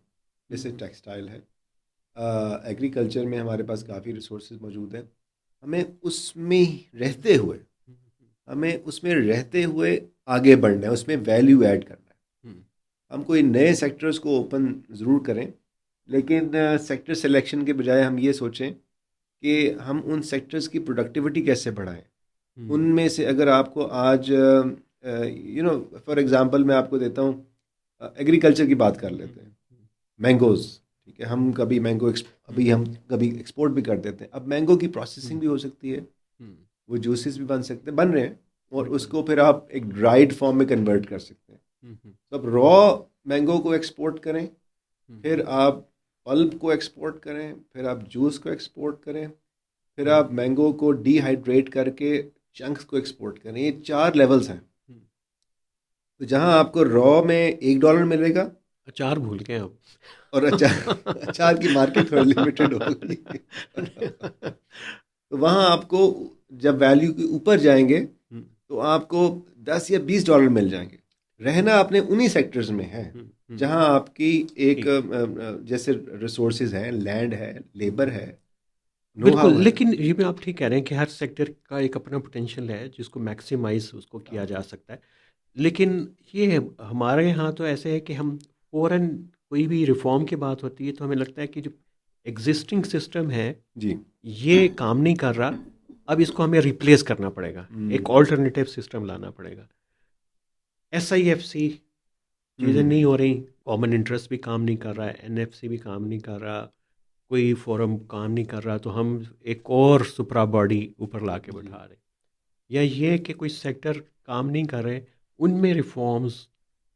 Speaker 2: जैसे टेक्सटाइल है, एग्रीकल्चर में हमारे पास काफ़ी रिसोर्सेज मौजूद हैं, हमें उसमें रहते हुए हमें उसमें रहते हुए आगे बढ़ना है, उसमें वैल्यू ऐड करना है।
Speaker 1: हम्म।
Speaker 2: हम कोई नए सेक्टर्स को ओपन ज़रूर करें, लेकिन सेक्टर सिलेक्शन के बजाय हम ये सोचें कि हम उन सेक्टर्स की प्रोडक्टिविटी कैसे बढ़ाएं।
Speaker 1: हम्म।
Speaker 2: उनमें से अगर आपको आज फॉर एग्ज़ाम्पल मैं आपको देता हूँ, एग्रीकल्चर की बात कर लेते हैं। मैंगोज़, ठीक है, हम कभी अभी हम कभी एक्सपोर्ट भी कर देते हैं। अब मैंगो की प्रोसेसिंग भी हो सकती है,
Speaker 1: हम्म।
Speaker 2: वो जूसेस भी बन रहे हैं, और
Speaker 1: बिल्कुल।
Speaker 2: उसको फिर आप एक ड्राइड फॉर्म में कन्वर्ट कर सकते हैं।
Speaker 1: हम्म।
Speaker 2: तो आप रॉ मैंगो को एक्सपोर्ट करें, फिर आप पल्प को एक्सपोर्ट करें, फिर आप जूस को एक्सपोर्ट करें, फिर आप मैंगो को डिहाइड्रेट करके चंक्स को एक्सपोर्ट करें। ये 4 लेवल्स हैं। तो जहां आपको रॉ में $1 मिलेगा,
Speaker 1: अचार भूल गए आप।
Speaker 2: और अचार अचार की मार्केट थोड़ी लिमिटेड होगी। तो वहां आपको, जब वैल्यू के ऊपर जाएंगे, तो आपको $10 या $20 मिल जाएंगे। रहना आपने उन्हीं सेक्टर्स में है जहां आपकी एक
Speaker 1: ठीक।
Speaker 2: जैसे रिसोर्सेज हैं, लैंड है, लेबर है, नो
Speaker 1: बिल्कुल,
Speaker 2: हाउ है।
Speaker 1: लेकिन ये भी आप ठीक कह रहे हैं कि हर सेक्टर का एक अपना पोटेंशियल है जिसको मैक्सिमाइज उसको किया जा सकता है। लेकिन ये हमारे यहाँ तो ऐसे है कि हम फ़ौरन कोई भी रिफ़ॉर्म की बात होती है तो हमें लगता है कि जो एग्ज़िस्टिंग सिस्टम है,
Speaker 2: जी।
Speaker 1: ये काम नहीं कर रहा, अब इसको हमें रिप्लेस करना पड़ेगा, एक
Speaker 2: हम्म।
Speaker 1: ऑल्टरनेटिव सिस्टम लाना पड़ेगा। एसआईएफसी चीज़ें
Speaker 2: हम्म।
Speaker 1: नहीं हो रही, कॉमन इंटरेस्ट भी काम नहीं कर रहा है, एनएफसी भी काम नहीं कर रहा, कोई फोरम काम नहीं कर रहा, तो हम एक और सुपरा बॉडी ऊपर ला के
Speaker 2: जी।
Speaker 1: बैठा रहे। या ये कि कोई सेक्टर काम नहीं कर रहे, उनमें रिफॉर्म्स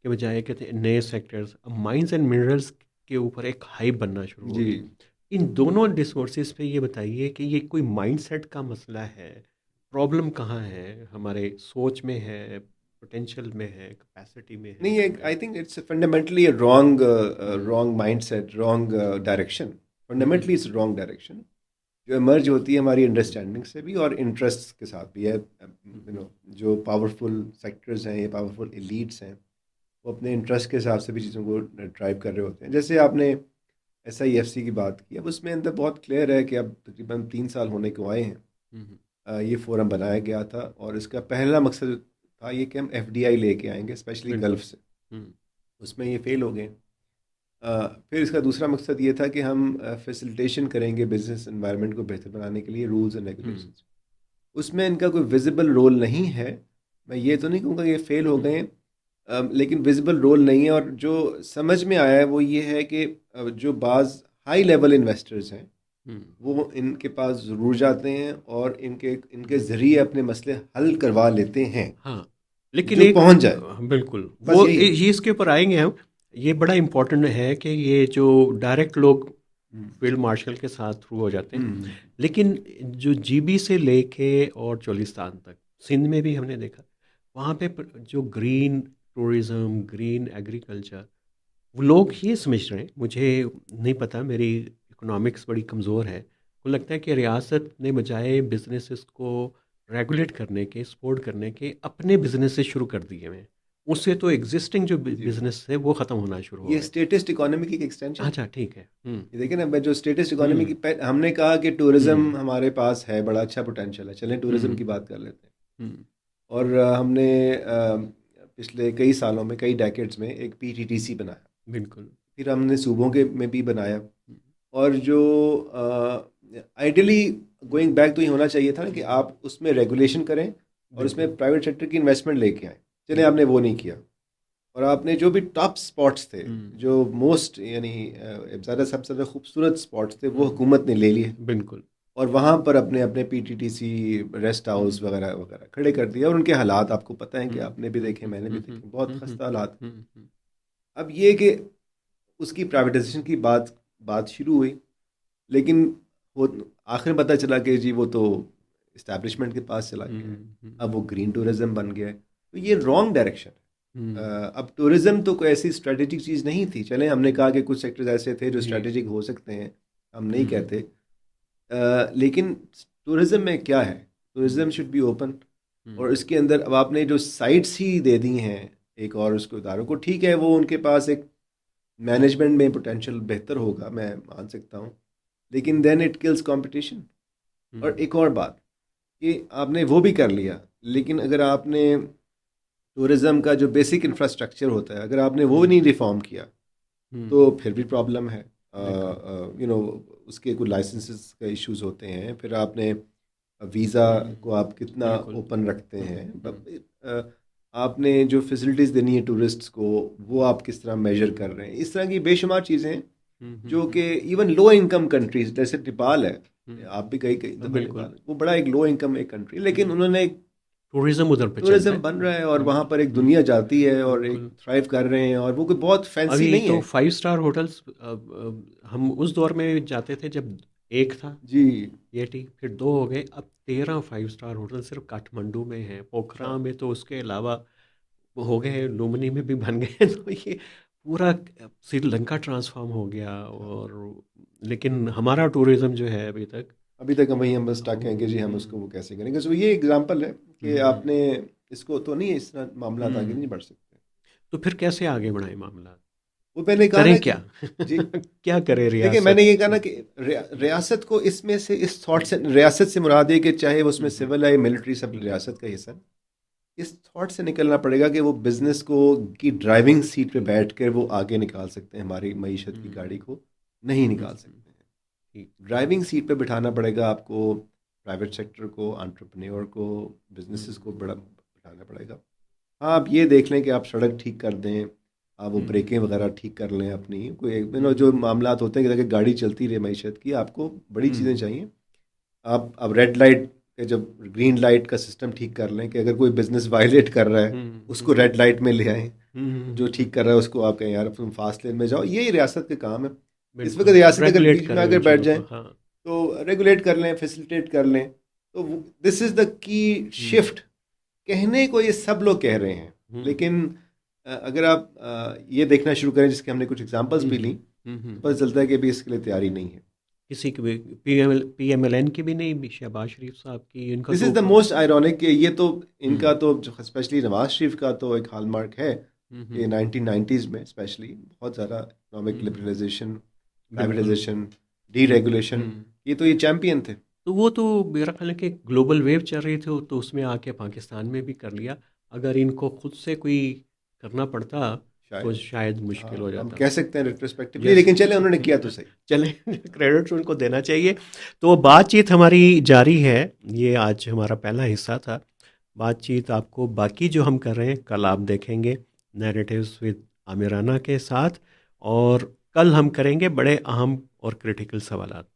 Speaker 1: के बजाय कहते हैं नए सेक्टर्स, माइंस एंड मिनरल्स के ऊपर एक हाइप बनना शुरू हो
Speaker 2: जी।
Speaker 1: गई। इन दोनों रिसोर्सेज पे ये बताइए कि ये कोई माइंडसेट का मसला है, प्रॉब्लम कहाँ है, हमारे सोच में है, पोटेंशियल में है, कैपेसिटी में है?
Speaker 2: नहीं, I think it's fundamentally wrong,
Speaker 1: hmm.
Speaker 2: Wrong mindset, wrong direction.
Speaker 1: Hmm.
Speaker 2: Fundamentally it's wrong direction, जो इमर्ज होती है हमारी अंडरस्टैंडिंग से भी और इंटरेस्ट के साथ भी है। जो पावरफुल सेक्टर्स हैं, ये पावरफुल एलीट्स हैं, वो अपने इंटरेस्ट के हिसाब से भी चीज़ों को ड्राइव कर रहे होते हैं। जैसे आपने SIFC की बात की, अब उसमें अंदर बहुत क्लियर है कि अब तकरीबन 3 साल होने को आए हैं।
Speaker 1: हम्म।
Speaker 2: ये फोरम बनाया गया था, और इसका पहला मकसद था ये कि हम FDI लेके आएंगे, स्पेशली गल्फ
Speaker 1: बिल्कुल।
Speaker 2: से।
Speaker 1: हम्म।
Speaker 2: उसमें ये फेल हो गए। फिर इसका दूसरा मकसद ये था कि हम फैसिलिटेशन करेंगे बिजनेस एनवायरनमेंट को बेहतर बनाने के लिए, रूल्स एंड
Speaker 1: हम्म।
Speaker 2: रेगुलेशंस। उसमें इनका कोई विजिबल रोल नहीं है। मैं ये तो नहीं कहूँगा कि ये फेल हो गए हैं, लेकिन विजिबल रोल नहीं है। और जो समझ में आया है वो ये है कि जो बाज़ हाई लेवल इन्वेस्टर्स हैं,
Speaker 1: हम्म।
Speaker 2: वो इनके पास ज़रूर जाते हैं और इनके इनके ज़रिए अपने मसले हल करवा लेते हैं,
Speaker 1: हाँ, लेकिन
Speaker 2: जो
Speaker 1: एक
Speaker 2: पहुंच जाए।
Speaker 1: बिल्कुल
Speaker 2: बस
Speaker 1: वो
Speaker 2: यही है।
Speaker 1: ये इसके ऊपर आएंगे हम। ये बड़ा इम्पोर्टेंट है कि ये जो डायरेक्ट लोग
Speaker 2: हम्म।
Speaker 1: फील्ड मार्शल के साथ थ्रू हो जाते हैं,
Speaker 2: हम्म।
Speaker 1: लेकिन जो जीबी से लेके और चोलिस्तान तक, सिंध में भी हमने देखा, वहाँ पे जो ग्रीन टूरिज़्म, ग्रीन एग्रीकल्चर, वो लोग ये समझ रहे हैं, मुझे नहीं पता, मेरी इकोनॉमिक्स बड़ी कमज़ोर है, मुझे लगता है कि रियासत ने बजाय बिजनेसेस को रेगुलेट करने के, सपोर्ट करने के, अपने बिजनेस से शुरू कर दिए हैं। उससे तो एग्जिस्टिंग जो
Speaker 2: जी।
Speaker 1: बिजनेस है वो ख़त्म होना शुरू हो
Speaker 2: ये
Speaker 1: गए।
Speaker 2: स्टेटिस्ट इकोनॉमी की एक एक्सटेंशन है।
Speaker 1: अच्छा, ठीक है।
Speaker 2: ये देखिए ना, मैं जो स्टेटिस्ट इकोनॉमी
Speaker 1: हम्म।
Speaker 2: की हमने कहा कि टूरिज्म
Speaker 1: हम्म।
Speaker 2: हमारे पास है, बड़ा अच्छा पोटेंशियल है, चलें टूरिज्म
Speaker 1: हम्म।
Speaker 2: की बात कर लेते हैं।
Speaker 1: हम्म।
Speaker 2: और हमने पिछले कई सालों में, कई डेकेड्स में एक PTTC बनाया,
Speaker 1: बिल्कुल।
Speaker 2: फिर हमने सूबों के में भी बनाया। और जो आइडियली गोइंग बैक तो ये होना चाहिए था ना कि आप उसमें रेगुलेशन करें और उसमें प्राइवेट सेक्टर की इन्वेस्टमेंट लेके आए। चले आपने वो नहीं किया, और आपने जो भी टॉप स्पॉट्स थे, जो मोस्ट यानी ज़्यादा सबसे ज़्यादा खूबसूरत स्पॉट्स थे, वो हुकूमत ने ले लिए
Speaker 1: बिल्कुल।
Speaker 2: और वहाँ पर अपने अपने पीटीटीसी रेस्ट हाउस वगैरह वगैरह खड़े कर दिया। और उनके हालात आपको पता है कि आपने भी देखे, मैंने भी देखे, बहुत खस्ता हालात। अब ये कि उसकी प्राइवेटाइजेशन की बात बात शुरू हुई, लेकिन वो आखिर में पता चला कि जी वो तो इस्टेब्लिशमेंट के पास चला गया है। अब वो ग्रीन टूरिज्म बन गया है, तो ये रॉन्ग डायरेक्शन है। अब टूरिज्म तो कोई ऐसी स्ट्रेटेजिक चीज़ नहीं थी। चले हमने कहा कि कुछ सेक्टर्स ऐसे थे जो स्ट्रेटेजिक हो सकते हैं, हम नहीं कहते, लेकिन टूरिज्म में क्या है, टूरिज्म शुड बी ओपन। और इसके अंदर अब आपने जो साइट्स ही दे दी हैं एक और उसको इदारों को, ठीक है वो उनके पास एक मैनेजमेंट में पोटेंशियल बेहतर होगा, मैं मान सकता हूँ, लेकिन देन इट किल्स कंपटीशन। और एक और बात कि आपने वो भी कर लिया, लेकिन अगर आपने टूरिज्म का जो बेसिक इंफ्रास्ट्रक्चर होता है अगर आपने वो नहीं रिफॉर्म किया तो फिर भी प्रॉब्लम है। उसके कुछ लाइसेंसेस का इश्यूज होते हैं, फिर आपने वीज़ा को आप कितना ओपन रखते हैं, आपने जो फैसिलिटीज़ देनी है टूरिस्ट्स को वो आप किस तरह मेजर कर रहे हैं। इस तरह की बेशुमार चीज़ें हैं जो कि इवन लो इनकम कंट्रीज जैसे नेपाल है, आप भी कहीं कहीं दफा नेपाल, वो बड़ा एक लो इनकम एक कंट्री, लेकिन उन्होंने एक
Speaker 1: टूरिज्म उधर पे
Speaker 2: टूरिज्म बन रहा है और वहाँ पर एक दुनिया जाती है और एक थ्राइव कर रहे हैं, और वो कोई बहुत फैंसी
Speaker 1: अभी
Speaker 2: नहीं
Speaker 1: तो
Speaker 2: है।
Speaker 1: 5 स्टार होटल्स हम उस दौर में जाते थे जब एक था
Speaker 2: जी
Speaker 1: ये टी, फिर 2 हो गए, अब 13 5 स्टार होटल सिर्फ काठमांडू में है, पोखरा में तो उसके अलावा हो गए, लुम्बिनी में भी बन गए। तो ये पूरा श्रीलंका ट्रांसफॉर्म हो गया। और लेकिन हमारा टूरिज्म जो है
Speaker 2: अभी तक हम बस स्टक हैं कि जी हम उसको वो कैसे करेंगे। सो ये एग्जांपल है कि आपने इसको तो नहीं, इस तरह मामला आगे नहीं बढ़ सकते।
Speaker 1: तो फिर कैसे आगे बढ़ाए मामला,
Speaker 2: वो मैंने कहा
Speaker 1: करें
Speaker 2: ना
Speaker 1: क्या?
Speaker 2: जी
Speaker 1: क्या करे
Speaker 2: देखिए
Speaker 1: रियासत?
Speaker 2: मैंने ये कहा ना कि रियासत को इसमें से इस थॉट से, रियासत से मुराद है कि चाहे उसमें सिविल है मिलिट्री, सब रियासत का हिस्सा, इस थॉट से निकलना पड़ेगा कि वो बिजनेस को की ड्राइविंग सीट पे बैठ कर वो आगे निकाल सकते हैं, हमारी मईशत की गाड़ी को नहीं निकाल सकते हैं। ड्राइविंग सीट पे बिठाना पड़ेगा आपको, प्राइवेट सेक्टर को, एंटरप्रेन्योर को, बिजनेसेस को बड़ा बिठाना पड़ेगा। हाँ आप ये देख लें कि आप सड़क ठीक कर दें, आप वो ब्रेकें वगैरह ठीक कर लें अपनी, कोई जो मामलात होते हैं कि ताकि गाड़ी चलती रहे मईशत की, आपको बड़ी चीज़ें चाहिए। आप अब रेड लाइट के जब ग्रीन लाइट का सिस्टम ठीक कर लें कि अगर कोई बिजनेस वायलेट कर रहा है उसको रेड लाइट में ले आएँ, जो ठीक कर रहा है उसको आप कहें यार तुम फास्ट लेन में जाओ। ये रियासत के काम है। इस वक्त रियासत अगर बीच में अगर बैठ जाए तो रेगुलेट कर लें, फैसिलिटेट कर लें। तो this is the key shift. कहने को ये सब लोग कह रहे हैं, लेकिन अगर आप ये देखना शुरू करें जिसके हमने कुछ एग्जांपल्स भी ली, तो पता चलता है कि अभी इसके लिए तैयारी नहीं है
Speaker 1: किसी की भी। PMLN की भी नहीं, शहबाज शरीफ साहब की, इनका
Speaker 2: this is the most ironic. ये तो इनका तो स्पेशली नवाज शरीफ का तो एक हॉलमार्क है कि 1990s में स्पेशली बहुत ज़्यादा इकोनॉमिक लिबरलाइजेशन, प्राइवेटाइजेशन, डीरेगुलेशन, ये चैंपियन थे।
Speaker 1: तो वो तो मेरा ख्याल है कि ग्लोबल वेव चल रही थी, तो उसमें आके पाकिस्तान में भी कर लिया। अगर इनको खुद से कोई करना पड़ता तो शायद मुश्किल हो
Speaker 2: हम
Speaker 1: जाता।
Speaker 2: कह सकते हैं रेट्रोस्पेक्टिवली, लेकिन चले उन्होंने किया तो सही।
Speaker 1: चले क्रेडिट उनको देना चाहिए। तो बातचीत हमारी जारी है, ये आज हमारा पहला हिस्सा था। बातचीत आपको बाकी जो हम कर रहे हैं कल आप देखेंगे नैरेटिव्स विद आमिराना के साथ, और कल हम करेंगे बड़े अहम और क्रिटिकल सवालात।